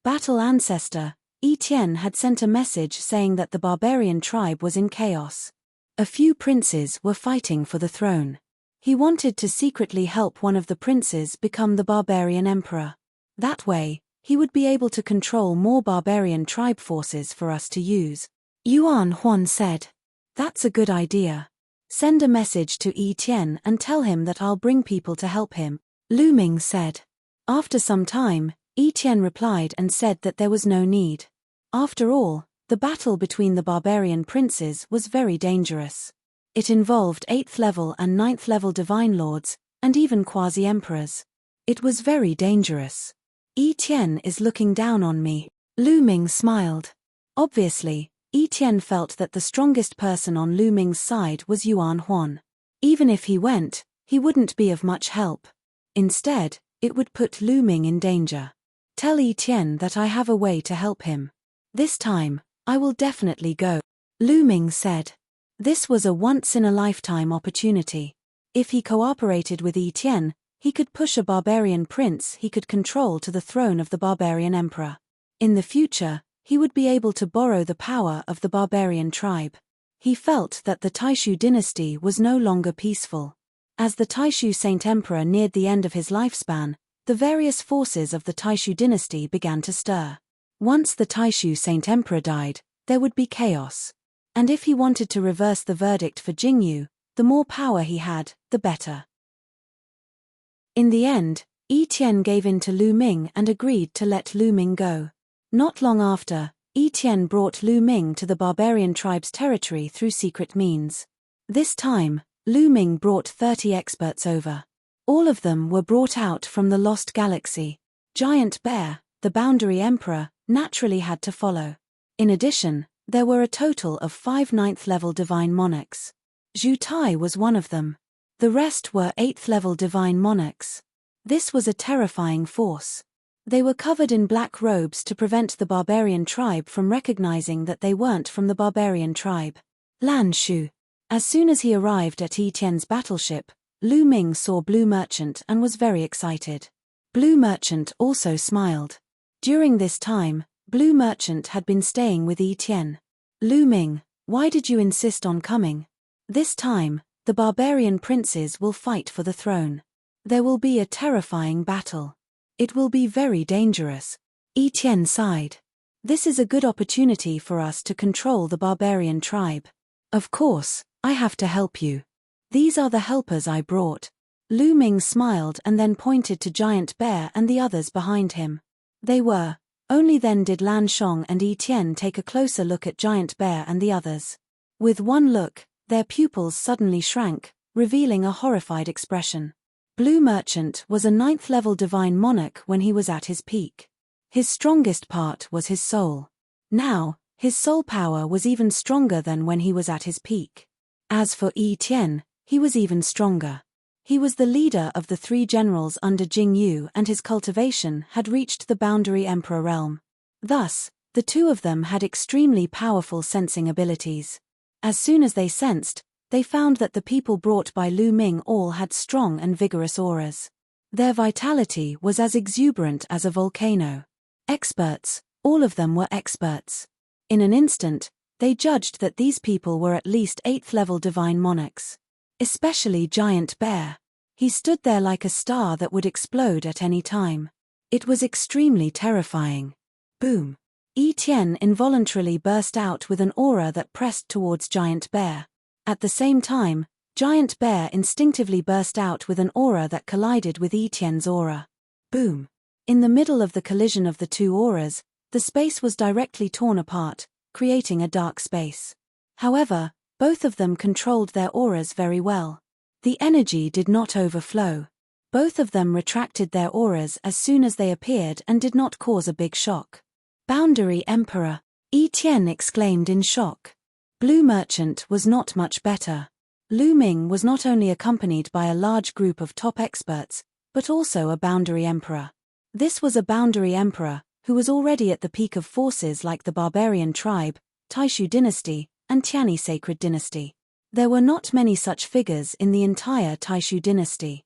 Battle Ancestor, Yi Tian had sent a message saying that the barbarian tribe was in chaos. A few princes were fighting for the throne. He wanted to secretly help one of the princes become the barbarian emperor. That way, he would be able to control more barbarian tribe forces for us to use. Yuan Huan said. That's a good idea. Send a message to Yi Tian and tell him that I'll bring people to help him, Lu Ming said. After some time, Yi Tian replied and said that there was no need. After all, the battle between the barbarian princes was very dangerous. It involved 8th level and 9th level divine lords, and even quasi-emperors. It was very dangerous. Yi Tian is looking down on me, Lu Ming smiled. Obviously, Yi Tian felt that the strongest person on Lu Ming's side was Yuan Huan. Even if he went, he wouldn't be of much help. Instead, it would put Lu Ming in danger. Tell Yi Tian that I have a way to help him. This time, I will definitely go, Lu Ming said. This was a once-in-a-lifetime opportunity. If he cooperated with Yi Tian, he could push a barbarian prince he could control to the throne of the barbarian emperor. In the future, he would be able to borrow the power of the barbarian tribe. He felt that the Taishu dynasty was no longer peaceful. As the Taishu Saint Emperor neared the end of his lifespan, the various forces of the Taishu dynasty began to stir. Once the Taishu Saint Emperor died, there would be chaos. And if he wanted to reverse the verdict for Jingyu, the more power he had, the better. In the end, Yi Tian gave in to Lu Ming and agreed to let Lu Ming go. Not long after, Yi Tian brought Lu Ming to the barbarian tribe's territory through secret means. This time, Lu Ming brought 30 experts over. All of them were brought out from the Lost Galaxy. Giant Bear, the Boundary Emperor, naturally had to follow. In addition, there were a total of 5 9th-level divine monarchs. Zhu Tai was one of them. The rest were 8th-level divine monarchs. This was a terrifying force. They were covered in black robes to prevent the barbarian tribe from recognizing that they weren't from the barbarian tribe. Lan Shu. As soon as he arrived at Yi Tian's battleship, Lu Ming saw Blue Merchant and was very excited. Blue Merchant also smiled. During this time, Blue Merchant had been staying with Yi Tian. Lu Ming, why did you insist on coming? This time, the barbarian princes will fight for the throne. There will be a terrifying battle. It will be very dangerous. Yi Tian sighed. This is a good opportunity for us to control the barbarian tribe. Of course, I have to help you. These are the helpers I brought. Lu Ming smiled and then pointed to Giant Bear and the others behind him. They were. Only then did Lan Shong and Yi Tian take a closer look at Giant Bear and the others. With one look, their pupils suddenly shrank, revealing a horrified expression. Blue Merchant was a 9th-level divine monarch when he was at his peak. His strongest part was his soul. Now, his soul power was even stronger than when he was at his peak. As for Yi Tian, he was even stronger. He was the leader of the 3 generals under Jingyu and his cultivation had reached the Boundary Emperor realm. Thus, the two of them had extremely powerful sensing abilities. As soon as they sensed, they found that the people brought by Lu Ming all had strong and vigorous auras. Their vitality was as exuberant as a volcano. Experts, all of them were experts. In an instant, they judged that these people were at least 8th-level divine monarchs. Especially Giant Bear. He stood there like a star that would explode at any time. It was extremely terrifying. Boom. Yi Tian involuntarily burst out with an aura that pressed towards Giant Bear. At the same time, Giant Bear instinctively burst out with an aura that collided with Yi Tian's aura. Boom. In the middle of the collision of the two auras, the space was directly torn apart, creating a dark space. However, both of them controlled their auras very well. The energy did not overflow. Both of them retracted their auras as soon as they appeared and did not cause a big shock. Boundary Emperor, Yi Tian exclaimed in shock. Blue Merchant was not much better. Lu Ming was not only accompanied by a large group of top experts, but also a Boundary Emperor. This was a Boundary Emperor, who was already at the peak of forces like the Barbarian Tribe, Taishu Dynasty, and Tiani Sacred Dynasty. There were not many such figures in the entire Taishu Dynasty.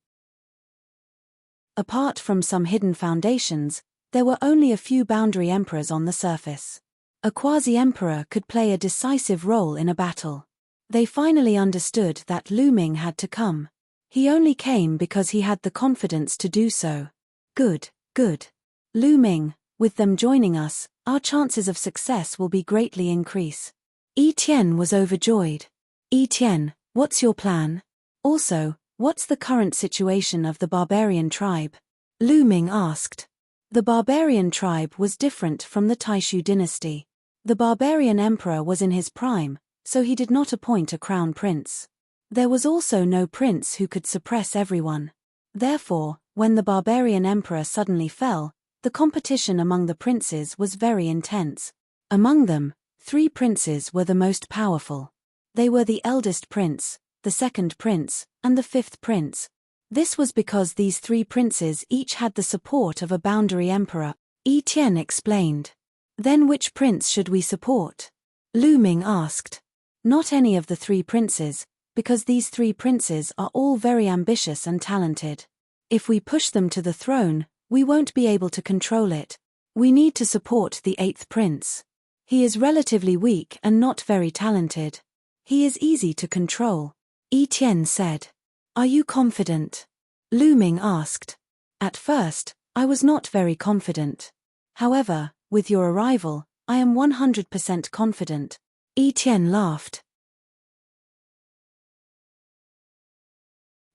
Apart from some hidden foundations, there were only a few Boundary Emperors on the surface. A quasi-emperor could play a decisive role in a battle. They finally understood that Lu Ming had to come. He only came because he had the confidence to do so. Good, good. Lu Ming, With them joining us, our chances of success will be greatly increase. Etienne was overjoyed. Etienne, what's your plan? Also, what's the current situation of the barbarian tribe? Lu Ming asked. The barbarian tribe was different from the Taishu dynasty. The barbarian emperor was in his prime, so he did not appoint a crown prince. There was also no prince who could suppress everyone. Therefore, when the barbarian emperor suddenly fell, the competition among the princes was very intense. Among them, 3 princes were the most powerful. They were the eldest prince, the second prince, and the 5th prince. This was because these 3 princes each had the support of a boundary emperor, Etienne explained. Then which prince should we support? Lu Ming asked. Not any of the 3 princes, because these 3 princes are all very ambitious and talented. If we push them to the throne, we won't be able to control it. We need to support the 8th prince. He is relatively weak and not very talented. He is easy to control. Etienne said. Are you confident? Lu Ming asked. At first, I was not very confident. However, with your arrival, I am 100% confident. Etienne laughed.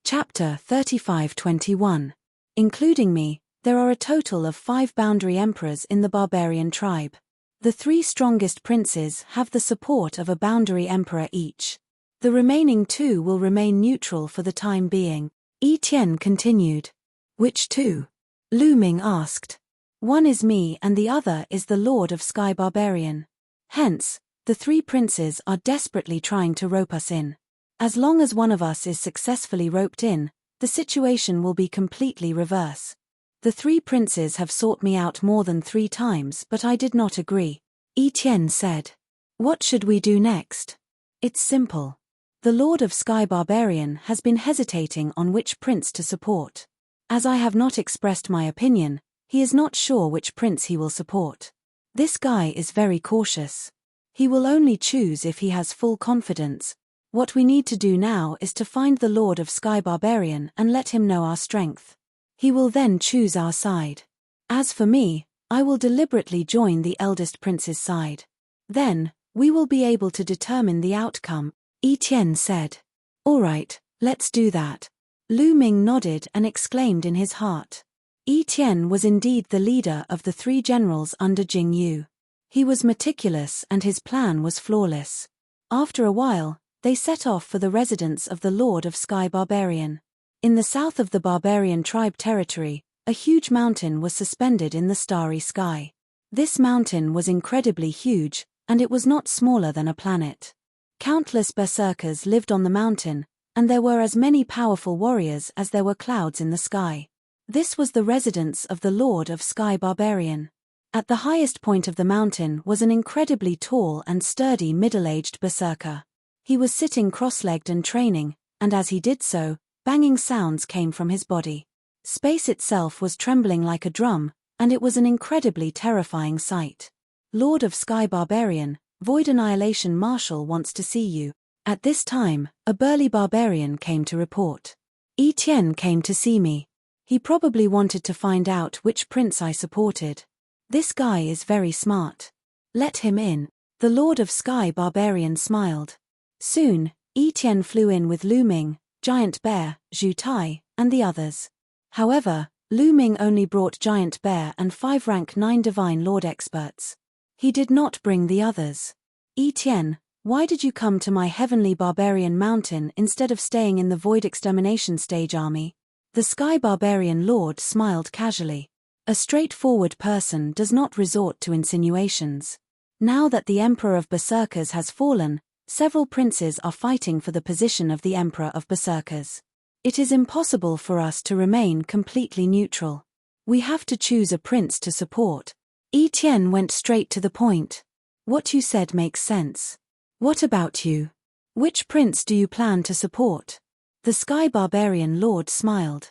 Chapter 35-21. Including me, there are a total of 5 boundary emperors in the barbarian tribe. The 3 strongest princes have the support of a boundary emperor each. The remaining 2 will remain neutral for the time being. Etienne continued. Which 2? Lu Ming asked. One is me and the other is the Lord of Sky Barbarian. Hence, the 3 princes are desperately trying to rope us in. As long as one of us is successfully roped in, the situation will be completely reverse. The 3 princes have sought me out more than 3 times, but I did not agree. Etienne said. What should we do next? It's simple. The Lord of Sky Barbarian has been hesitating on which prince to support. As I have not expressed my opinion, he is not sure which prince he will support. This guy is very cautious. He will only choose if he has full confidence. What we need to do now is to find the Lord of Sky Barbarian and let him know our strength. He will then choose our side. As for me, I will deliberately join the eldest prince's side. Then, we will be able to determine the outcome, Etienne said. All right, let's do that. Lu Ming nodded and exclaimed in his heart. Etienne was indeed the leader of the 3 generals under Jing Yu. He was meticulous and his plan was flawless. After a while, they set off for the residence of the Lord of Sky Barbarian. In the south of the barbarian tribe territory, a huge mountain was suspended in the starry sky. This mountain was incredibly huge, and it was not smaller than a planet. Countless berserkers lived on the mountain, and there were as many powerful warriors as there were clouds in the sky. This was the residence of the Lord of Sky Barbarian. At the highest point of the mountain was an incredibly tall and sturdy middle-aged berserker. He was sitting cross-legged and training, and as he did so, banging sounds came from his body. Space itself was trembling like a drum, and it was an incredibly terrifying sight. Lord of Sky Barbarian, Void Annihilation Marshal wants to see you. At this time, a burly barbarian came to report. Etienne came to see me. He probably wanted to find out which prince I supported. This guy is very smart. Let him in. The Lord of Sky Barbarian smiled. Soon, Etienne flew in with Lu Ming, Giant Bear, Zhu Tai, and the others. However, Lu Ming only brought Giant Bear and 5 rank 9 Divine Lord experts. He did not bring the others. Etienne, why did you come to my heavenly barbarian mountain instead of staying in the Void Extermination Stage army? The Sky Barbarian Lord smiled casually. A straightforward person does not resort to insinuations. Now that the Emperor of Berserkers has fallen, several princes are fighting for the position of the Emperor of Berserkers. It is impossible for us to remain completely neutral. We have to choose a prince to support. Etienne went straight to the point. What you said makes sense. What about you? Which prince do you plan to support? The Sky Barbarian Lord smiled.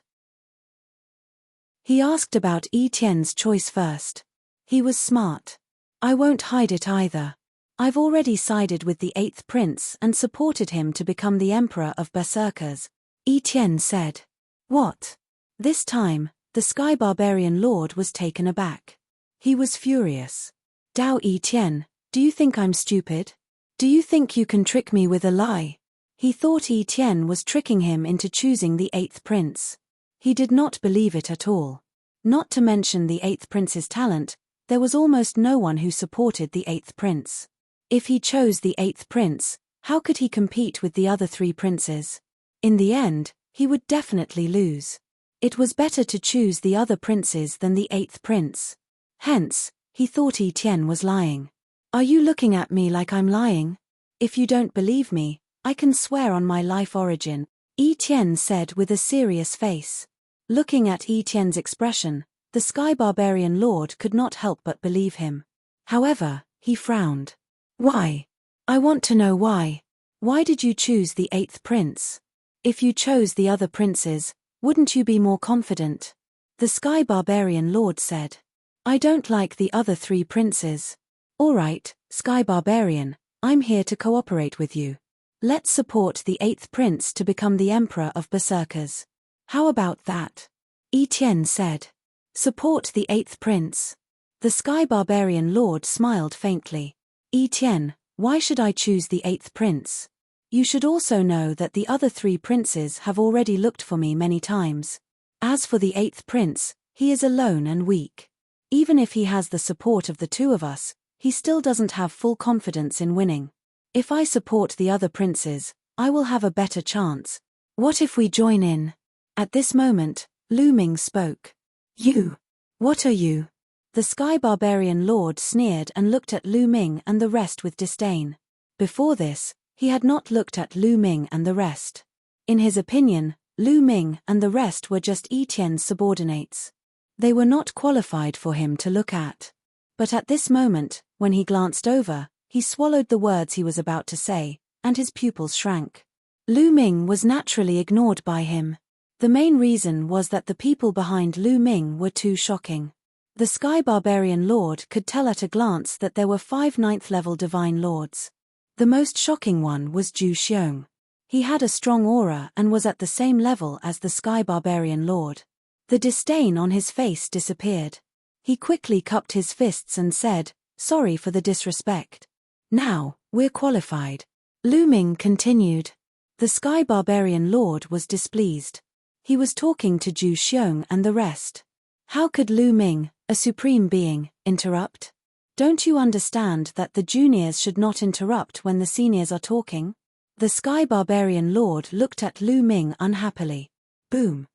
He asked about Etienne's choice first. He was smart. I won't hide it either. I've already sided with the 8th prince and supported him to become the Emperor of Berserkers, Etienne said. What? This time, the Sky Barbarian Lord was taken aback. He was furious. Dao Yi-Tian, do you think I'm stupid? Do you think you can trick me with a lie? He thought Yi-Tian was tricking him into choosing the 8th prince. He did not believe it at all. Not to mention the 8th prince's talent, there was almost no one who supported the 8th prince. If he chose the 8th prince, how could he compete with the other 3 princes? In the end, he would definitely lose. It was better to choose the other princes than the 8th prince. Hence, he thought Yi-Tian was lying. Are you looking at me like I'm lying? If you don't believe me, I can swear on my life origin, Yi-Tian said with a serious face. Looking at Yi-Tian's expression, the Sky Barbarian Lord could not help but believe him. However, he frowned. Why? I want to know why. Why did you choose the 8th prince? If you chose the other princes, wouldn't you be more confident? The Sky Barbarian Lord said. I don't like the other 3 princes. Alright, Sky Barbarian, I'm here to cooperate with you. Let's support the 8th prince to become the Emperor of Berserkers. How about that? Yi-Tian said. Support the 8th prince. The Sky Barbarian Lord smiled faintly. Yi-Tian, why should I choose the 8th prince? You should also know that the other 3 princes have already looked for me many times. As for the 8th prince, he is alone and weak. Even if he has the support of the 2 of us, he still doesn't have full confidence in winning. If I support the other princes, I will have a better chance. What if we join in? At this moment, Lu Ming spoke. You. What are you? The Sky Barbarian Lord sneered and looked at Lu Ming and the rest with disdain. Before this, he had not looked at Lu Ming and the rest. In his opinion, Lu Ming and the rest were just Yi-Tian's subordinates. They were not qualified for him to look at. But at this moment, when he glanced over, he swallowed the words he was about to say, and his pupils shrank. Lu Ming was naturally ignored by him. The main reason was that the people behind Lu Ming were too shocking. The Sky Barbarian Lord could tell at a glance that there were 5 9th-level Divine Lords. The most shocking one was Zhu Xiong. He had a strong aura and was at the same level as the Sky Barbarian Lord. The disdain on his face disappeared. He quickly cupped his fists and said, "Sorry for the disrespect. Now, we're qualified." Lu Ming continued. The Sky Barbarian Lord was displeased. He was talking to Zhu Xiong and the rest. How could Lu Ming, a supreme being, interrupt? Don't you understand that the juniors should not interrupt when the seniors are talking? The Sky Barbarian Lord looked at Lu Ming unhappily. Boom.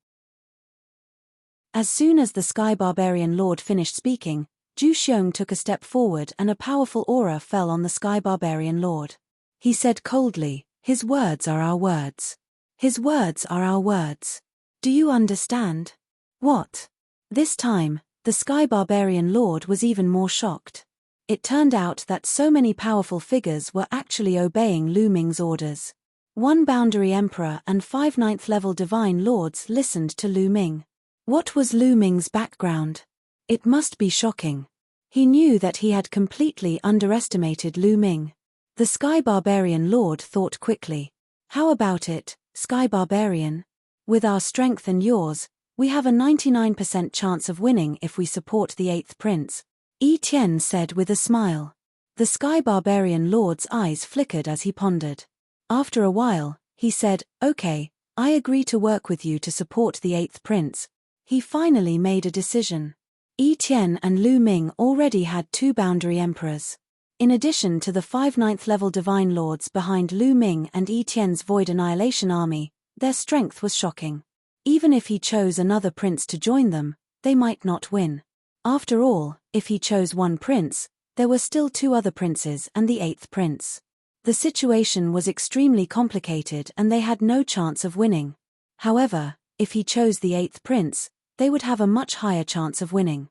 As soon as the Sky Barbarian Lord finished speaking, Zhu Xiong took a step forward and a powerful aura fell on the Sky Barbarian Lord. He said coldly, "His words are our words. His words are our words. Do you understand?" What? This time, the Sky Barbarian Lord was even more shocked. It turned out that so many powerful figures were actually obeying Lu Ming's orders. 1 Boundary Emperor and 5 9th-level Divine Lords listened to Lu Ming. What was Lu Ming's background? It must be shocking. He knew that he had completely underestimated Lu Ming. The Sky Barbarian Lord thought quickly. How about it, Sky Barbarian? With our strength and yours, we have a 99% chance of winning if we support the 8th prince, Yi-Tian said with a smile. The Sky Barbarian Lord's eyes flickered as he pondered. After a while, he said, "Okay, I agree to work with you to support the 8th prince." He finally made a decision. Yi-Tian and Lu Ming already had 2 Boundary Emperors. In addition to the 5 9th-level Divine Lords behind Lu Ming and Yi-Tian's Void Annihilation Army, their strength was shocking. Even if he chose another prince to join them, they might not win. After all, if he chose one prince, there were still 2 other princes and the 8th prince. The situation was extremely complicated and they had no chance of winning. However, if he chose the 8th prince, they would have a much higher chance of winning.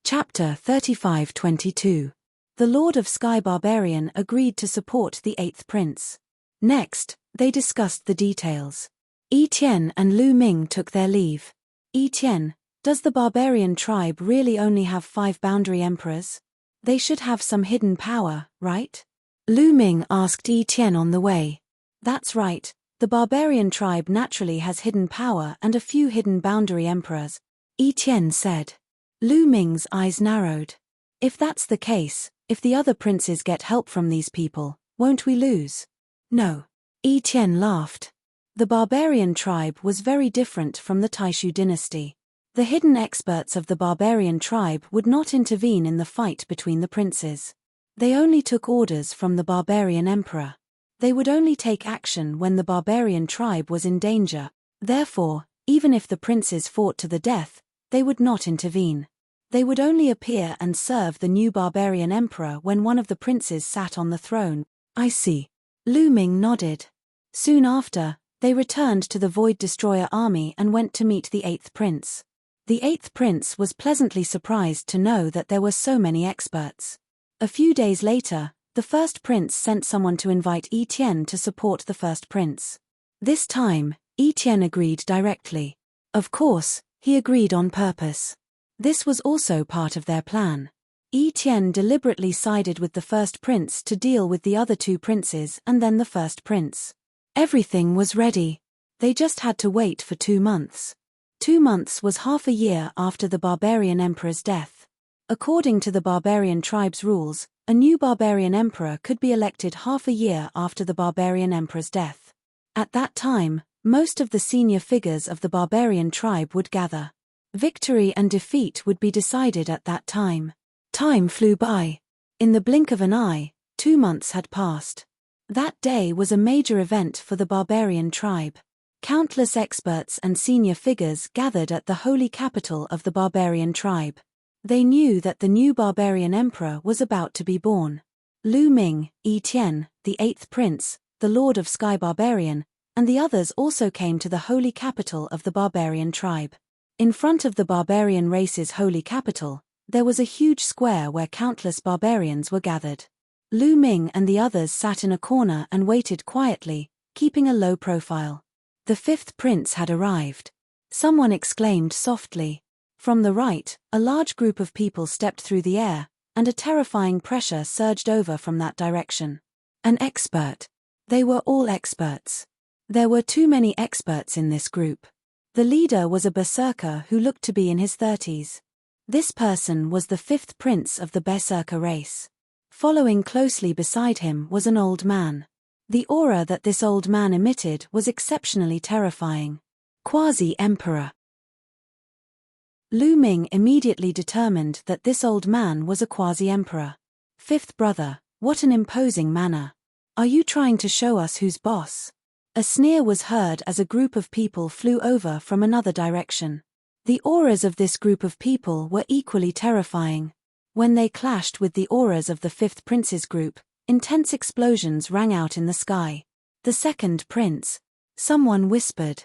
Chapter 35-22. The Lord of Sky Barbarian agreed to support the 8th prince. Next, they discussed the details. Yi-Tian and Lu Ming took their leave. Yi-Tian, does the barbarian tribe really only have 5 boundary emperors? They should have some hidden power, right? Lu Ming asked Yi-Tian on the way. That's right, the barbarian tribe naturally has hidden power and a few hidden boundary emperors, Etienne said. Lu Ming's eyes narrowed. If that's the case, if the other princes get help from these people, won't we lose? No. Etienne laughed. The barbarian tribe was very different from the Taishu dynasty. The hidden experts of the barbarian tribe would not intervene in the fight between the princes. They only took orders from the barbarian emperor. They would only take action when the barbarian tribe was in danger. Therefore, even if the princes fought to the death, they would not intervene. They would only appear and serve the new barbarian emperor when one of the princes sat on the throne. I see. Lu Ming nodded. Soon after, they returned to the Void Destroyer army and went to meet the 8th prince. The 8th prince was pleasantly surprised to know that there were so many experts. A few days later, the 1st prince sent someone to invite Etienne to support the 1st prince. This time, Etienne agreed directly. Of course, he agreed on purpose. This was also part of their plan. Etienne deliberately sided with the 1st prince to deal with the other 2 princes and then the 1st prince. Everything was ready. They just had to wait for 2 months. 2 months was half a year after the barbarian emperor's death. According to the barbarian tribe's rules, a new barbarian emperor could be elected half a year after the barbarian emperor's death. At that time, most of the senior figures of the barbarian tribe would gather. Victory and defeat would be decided at that time. Time flew by. In the blink of an eye, 2 months had passed. That day was a major event for the barbarian tribe. Countless experts and senior figures gathered at the holy capital of the barbarian tribe. They knew that the new barbarian emperor was about to be born. Lu Ming, Etienne, the 8th prince, the Lord of Sky Barbarian, and the others also came to the holy capital of the barbarian tribe. In front of the barbarian race's holy capital, there was a huge square where countless barbarians were gathered. Lu Ming and the others sat in a corner and waited quietly, keeping a low profile. The 5th prince had arrived. Someone exclaimed softly. From the right, a large group of people stepped through the air, and a terrifying pressure surged over from that direction. An expert. They were all experts. There were too many experts in this group. The leader was a berserker who looked to be in his 30s. This person was the 5th prince of the berserker race. Following closely beside him was an old man. The aura that this old man emitted was exceptionally terrifying. Quasi-emperor. Lu Ming immediately determined that this old man was a quasi-emperor. 5th brother, what an imposing manner. Are you trying to show us who's boss? A sneer was heard as a group of people flew over from another direction. The auras of this group of people were equally terrifying. When they clashed with the auras of the 5th prince's group, intense explosions rang out in the sky. The 2nd prince. Someone whispered.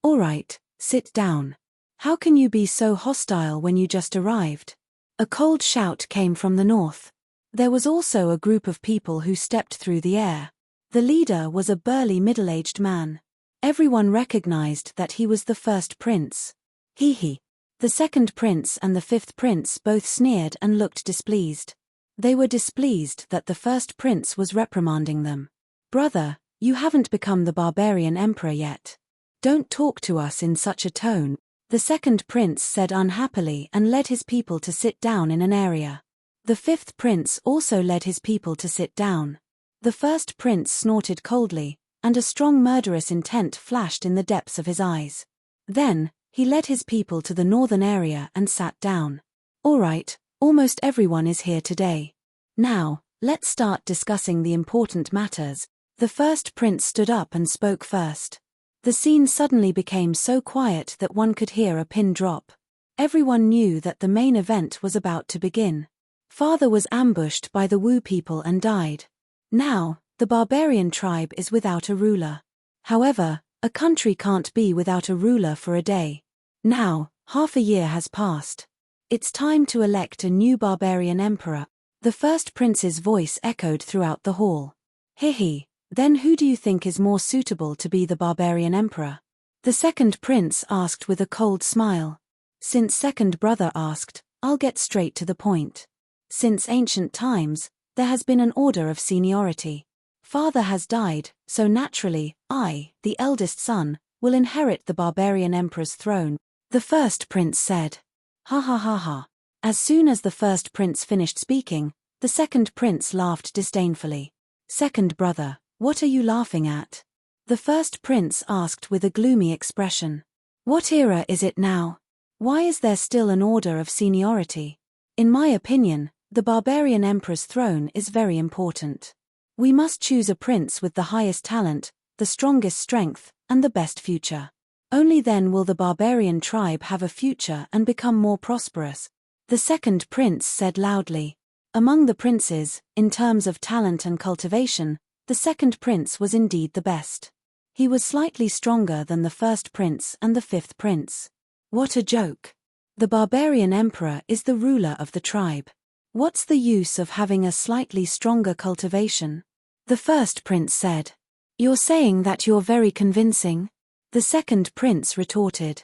All right, sit down. How can you be so hostile when you just arrived? A cold shout came from the north. There was also a group of people who stepped through the air. The leader was a burly middle-aged man. Everyone recognized that he was the 1st prince. Hee. The 2nd prince and the 5th prince both sneered and looked displeased. They were displeased that the 1st prince was reprimanding them. Brother, you haven't become the barbarian emperor yet. Don't talk to us in such a tone, the 2nd prince said unhappily and led his people to sit down in an area. The 5th prince also led his people to sit down. The 1st prince snorted coldly, and a strong murderous intent flashed in the depths of his eyes. Then, he led his people to the northern area and sat down. All right, almost everyone is here today. Now, let's start discussing the important matters. The 1st prince stood up and spoke first. The scene suddenly became so quiet that one could hear a pin drop. Everyone knew that the main event was about to begin. Father was ambushed by the Wu people and died. Now, the barbarian tribe is without a ruler. However, a country can't be without a ruler for a day. Now, half a year has passed. It's time to elect a new barbarian emperor. The 1st prince's voice echoed throughout the hall. Hee. Then who do you think is more suitable to be the barbarian emperor? The 2nd prince asked with a cold smile. Since 2nd brother asked, I'll get straight to the point. Since ancient times, there has been an order of seniority. Father has died, so naturally, I, the eldest son, will inherit the barbarian emperor's throne. The first prince said. Ha ha ha ha. As soon as the first prince finished speaking, the second prince laughed disdainfully. Second brother, what are you laughing at? The first prince asked with a gloomy expression. What era is it now? Why is there still an order of seniority? In my opinion, the barbarian emperor's throne is very important. We must choose a prince with the highest talent, the strongest strength, and the best future. Only then will the barbarian tribe have a future and become more prosperous. The second prince said loudly. Among the princes, in terms of talent and cultivation, the second prince was indeed the best. He was slightly stronger than the first prince and the fifth prince. What a joke! The barbarian emperor is the ruler of the tribe. What's the use of having a slightly stronger cultivation? The first prince said. You're saying that you're very convincing? The second prince retorted.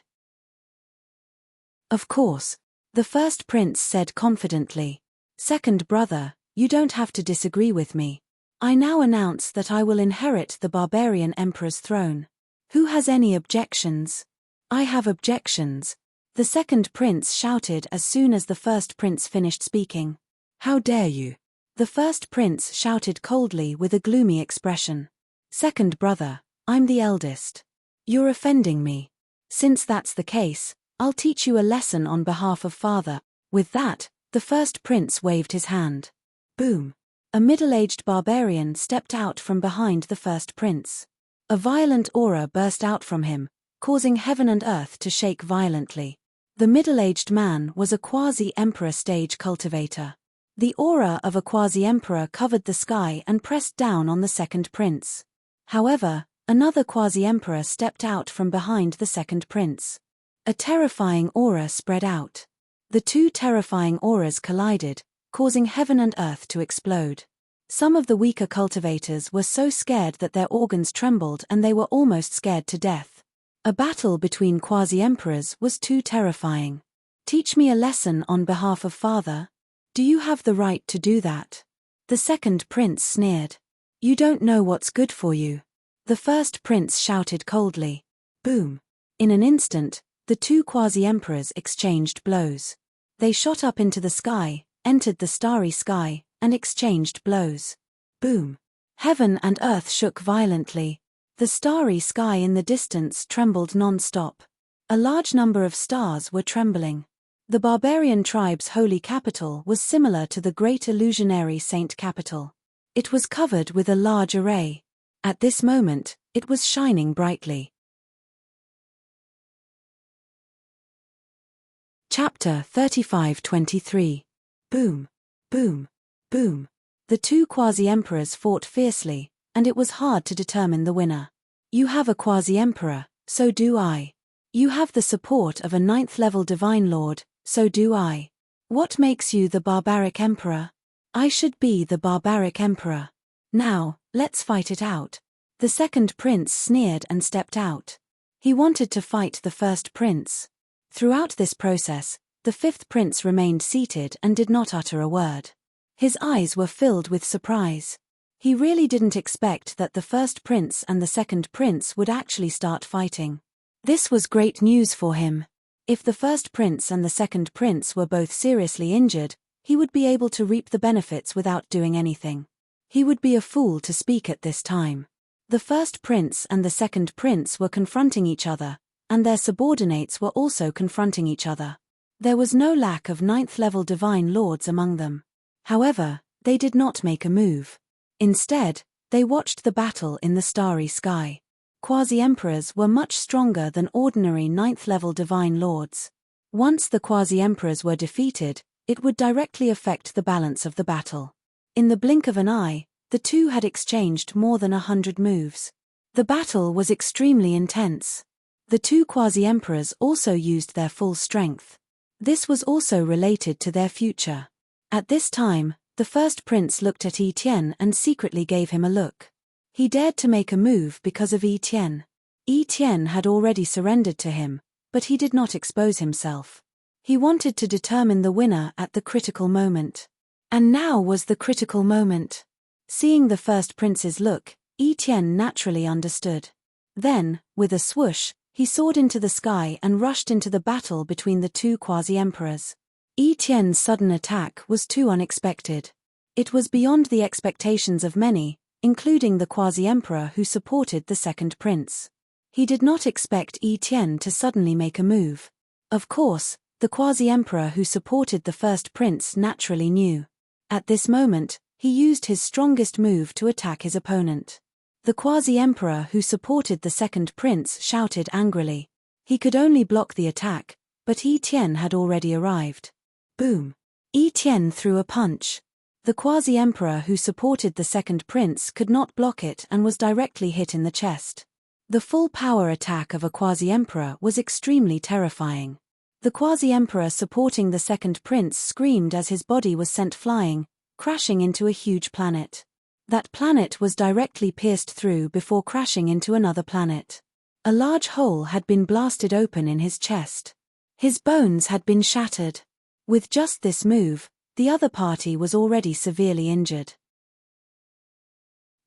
Of course. The first prince said confidently. Second brother, you don't have to disagree with me. I now announce that I will inherit the barbarian emperor's throne. Who has any objections? I have objections. The second prince shouted as soon as the first prince finished speaking. How dare you? The first prince shouted coldly with a gloomy expression. Second brother, I'm the eldest. You're offending me. Since that's the case, I'll teach you a lesson on behalf of father. With that, the first prince waved his hand. Boom. A middle-aged barbarian stepped out from behind the first prince. A violent aura burst out from him, causing heaven and earth to shake violently. The middle-aged man was a quasi-emperor stage cultivator. The aura of a quasi-emperor covered the sky and pressed down on the second prince. However, another quasi-emperor stepped out from behind the second prince. A terrifying aura spread out. The two terrifying auras collided, causing heaven and earth to explode. Some of the weaker cultivators were so scared that their organs trembled and they were almost scared to death. A battle between quasi-emperors was too terrifying. Teach me a lesson on behalf of father? Do you have the right to do that? The second prince sneered. You don't know what's good for you. The first prince shouted coldly. Boom. In an instant, the two quasi-emperors exchanged blows. They shot up into the sky, entered the starry sky, and exchanged blows. Boom. Heaven and earth shook violently. The starry sky in the distance trembled non-stop. A large number of stars were trembling. The barbarian tribe's holy capital was similar to the great illusionary saint capital. It was covered with a large array. At this moment, it was shining brightly. Chapter 35-23. Boom. Boom. Boom. The two quasi-emperors fought fiercely, and it was hard to determine the winner. You have a quasi-emperor, so do I. You have the support of a 9th-level divine lord, so do I. What makes you the barbaric emperor? I should be the barbaric emperor. Now, let's fight it out. The second prince sneered and stepped out. He wanted to fight the first prince. Throughout this process, the fifth prince remained seated and did not utter a word. His eyes were filled with surprise. He really didn't expect that the first prince and the second prince would actually start fighting. This was great news for him. If the first prince and the second prince were both seriously injured, he would be able to reap the benefits without doing anything. He would be a fool to speak at this time. The first prince and the second prince were confronting each other, and their subordinates were also confronting each other. There was no lack of 9th-level divine lords among them. However, they did not make a move. Instead, they watched the battle in the starry sky. Quasi-emperors were much stronger than ordinary 9th-level divine lords. Once the quasi-emperors were defeated, it would directly affect the balance of the battle. In the blink of an eye, the two had exchanged more than 100 moves. The battle was extremely intense. The two quasi-emperors also used their full strength. This was also related to their future. At this time, the first prince looked at Etienne and secretly gave him a look. He dared to make a move because of Etienne. Etienne had already surrendered to him, but he did not expose himself. He wanted to determine the winner at the critical moment. And now was the critical moment. Seeing the first prince's look, Etienne naturally understood. Then, with a swoosh, He soared into the sky and rushed into the battle between the two quasi-emperors. Yi Tian's sudden attack was too unexpected. It was beyond the expectations of many, including the quasi-emperor who supported the second prince. He did not expect Yi Tian to suddenly make a move. Of course, the quasi-emperor who supported the first prince naturally knew. At this moment, he used his strongest move to attack his opponent. The quasi-emperor who supported the second prince shouted angrily. He could only block the attack, but Yi Tian had already arrived. Boom! Yi Tian threw a punch. The quasi-emperor who supported the second prince could not block it and was directly hit in the chest. The full power attack of a quasi-emperor was extremely terrifying. The quasi-emperor supporting the second prince screamed as his body was sent flying, crashing into a huge planet. That planet was directly pierced through before crashing into another planet. A large hole had been blasted open in his chest. His bones had been shattered. With just this move, the other party was already severely injured.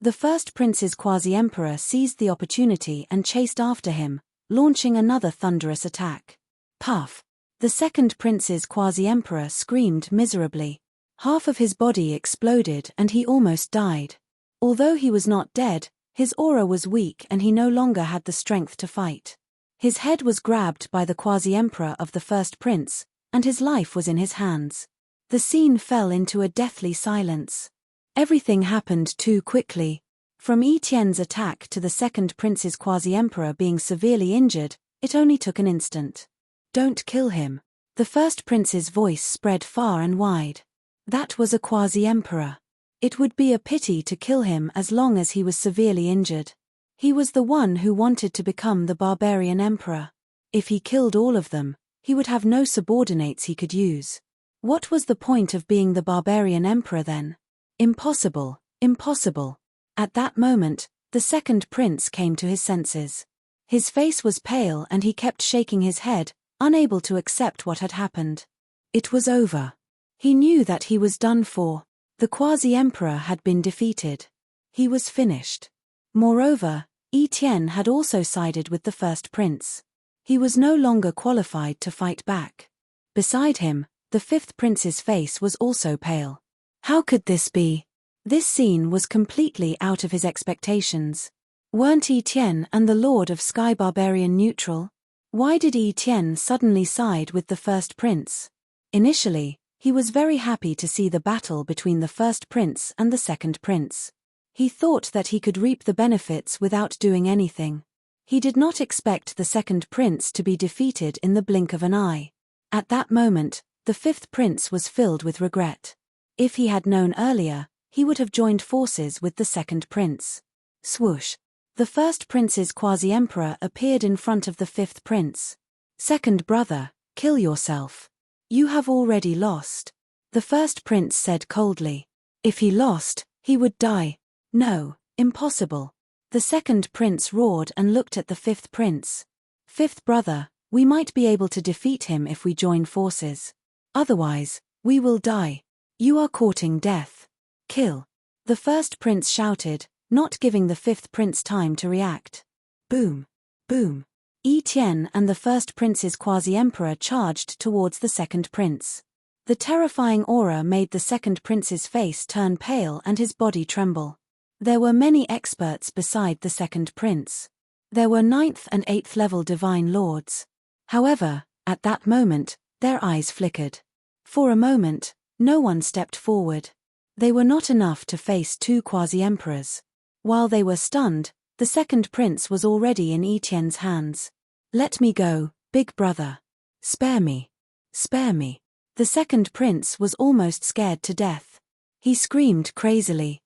The first prince's quasi-emperor seized the opportunity and chased after him, launching another thunderous attack. Puff! The second prince's quasi-emperor screamed miserably. Half of his body exploded and he almost died. Although he was not dead, his aura was weak and he no longer had the strength to fight. His head was grabbed by the quasi-emperor of the first prince, and his life was in his hands. The scene fell into a deathly silence. Everything happened too quickly. From Yi Tian's attack to the second prince's quasi-emperor being severely injured, it only took an instant. Don't kill him. The first prince's voice spread far and wide. That was a quasi-emperor. It would be a pity to kill him as long as he was severely injured. He was the one who wanted to become the barbarian emperor. If he killed all of them, he would have no subordinates he could use. What was the point of being the barbarian emperor then? Impossible, impossible. At that moment, the second prince came to his senses. His face was pale and he kept shaking his head, unable to accept what had happened. It was over. He knew that he was done for. The quasi-emperor had been defeated. He was finished. Moreover, Yi Tian had also sided with the first prince. He was no longer qualified to fight back. Beside him, the fifth prince's face was also pale. How could this be? This scene was completely out of his expectations. Weren't Yi Tian and the Lord of Sky Barbarian neutral? Why did Yi Tian suddenly side with the first prince? Initially, he was very happy to see the battle between the first prince and the second prince. He thought that he could reap the benefits without doing anything. He did not expect the second prince to be defeated in the blink of an eye. At that moment, the fifth prince was filled with regret. If he had known earlier, he would have joined forces with the second prince. Swoosh! The first prince's quasi-emperor appeared in front of the fifth prince. Second brother, kill yourself. You have already lost. The first prince said coldly. If he lost, he would die. No, impossible. The second prince roared and looked at the fifth prince. Fifth brother, we might be able to defeat him if we join forces. Otherwise, we will die. You are courting death. Kill. The first prince shouted, not giving the fifth prince time to react. Boom. Boom. Yi Tian and the first prince's quasi-emperor charged towards the second prince. The terrifying aura made the second prince's face turn pale and his body tremble. There were many experts beside the second prince. There were 9th and 8th level divine lords. However, at that moment, their eyes flickered. For a moment, no one stepped forward. They were not enough to face two quasi-emperors. While they were stunned, the second prince was already in Yi Tian's hands. Let me go, big brother. Spare me. Spare me. The second prince was almost scared to death. He screamed crazily.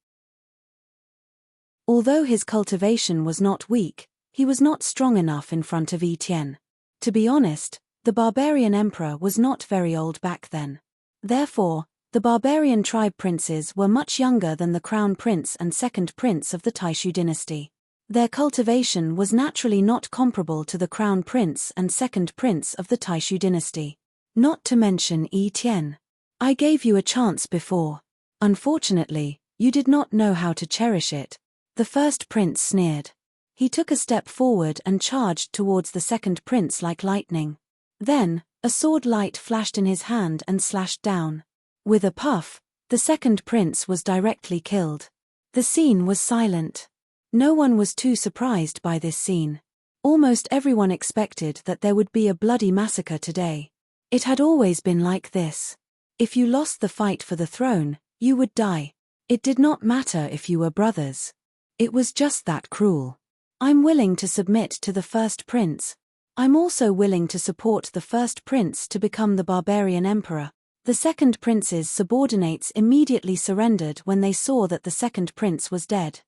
Although his cultivation was not weak, he was not strong enough in front of Yi Tian. To be honest, the barbarian emperor was not very old back then. Therefore, the barbarian tribe princes were much younger than the crown prince and second prince of the Taishu dynasty. Their cultivation was naturally not comparable to the crown prince and second prince of the Taishu dynasty. Not to mention Yi Tian. I gave you a chance before. Unfortunately, you did not know how to cherish it. The first prince sneered. He took a step forward and charged towards the second prince like lightning. Then, a sword light flashed in his hand and slashed down. With a puff, the second prince was directly killed. The scene was silent. No one was too surprised by this scene. Almost everyone expected that there would be a bloody massacre today. It had always been like this. If you lost the fight for the throne, you would die. It did not matter if you were brothers. It was just that cruel. I'm willing to submit to the first prince. I'm also willing to support the first prince to become the barbarian emperor. The second prince's subordinates immediately surrendered when they saw that the second prince was dead.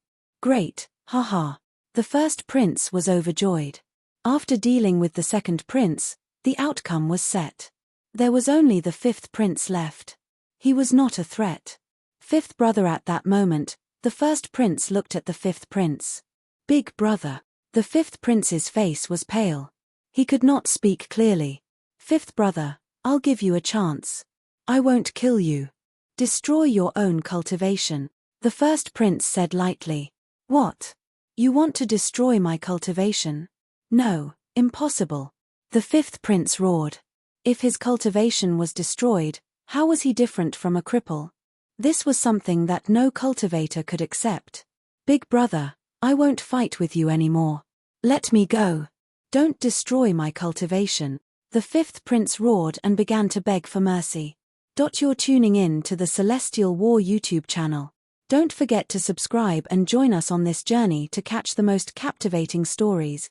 Great, haha. The first prince was overjoyed. After dealing with the second prince, the outcome was set. There was only the fifth prince left. He was not a threat. Fifth brother. At that moment, the first prince looked at the fifth prince. Big brother. The fifth prince's face was pale. He could not speak clearly. Fifth brother, I'll give you a chance. I won't kill you. Destroy your own cultivation. The first prince said lightly. What? You want to destroy my cultivation? No, impossible. The fifth prince roared. If his cultivation was destroyed, how was he different from a cripple? This was something that no cultivator could accept. Big brother, I won't fight with you anymore. Let me go. Don't destroy my cultivation. The fifth prince roared and began to beg for mercy. You're tuning in to the Celestial War YouTube channel. Don't forget to subscribe and join us on this journey to catch the most captivating stories.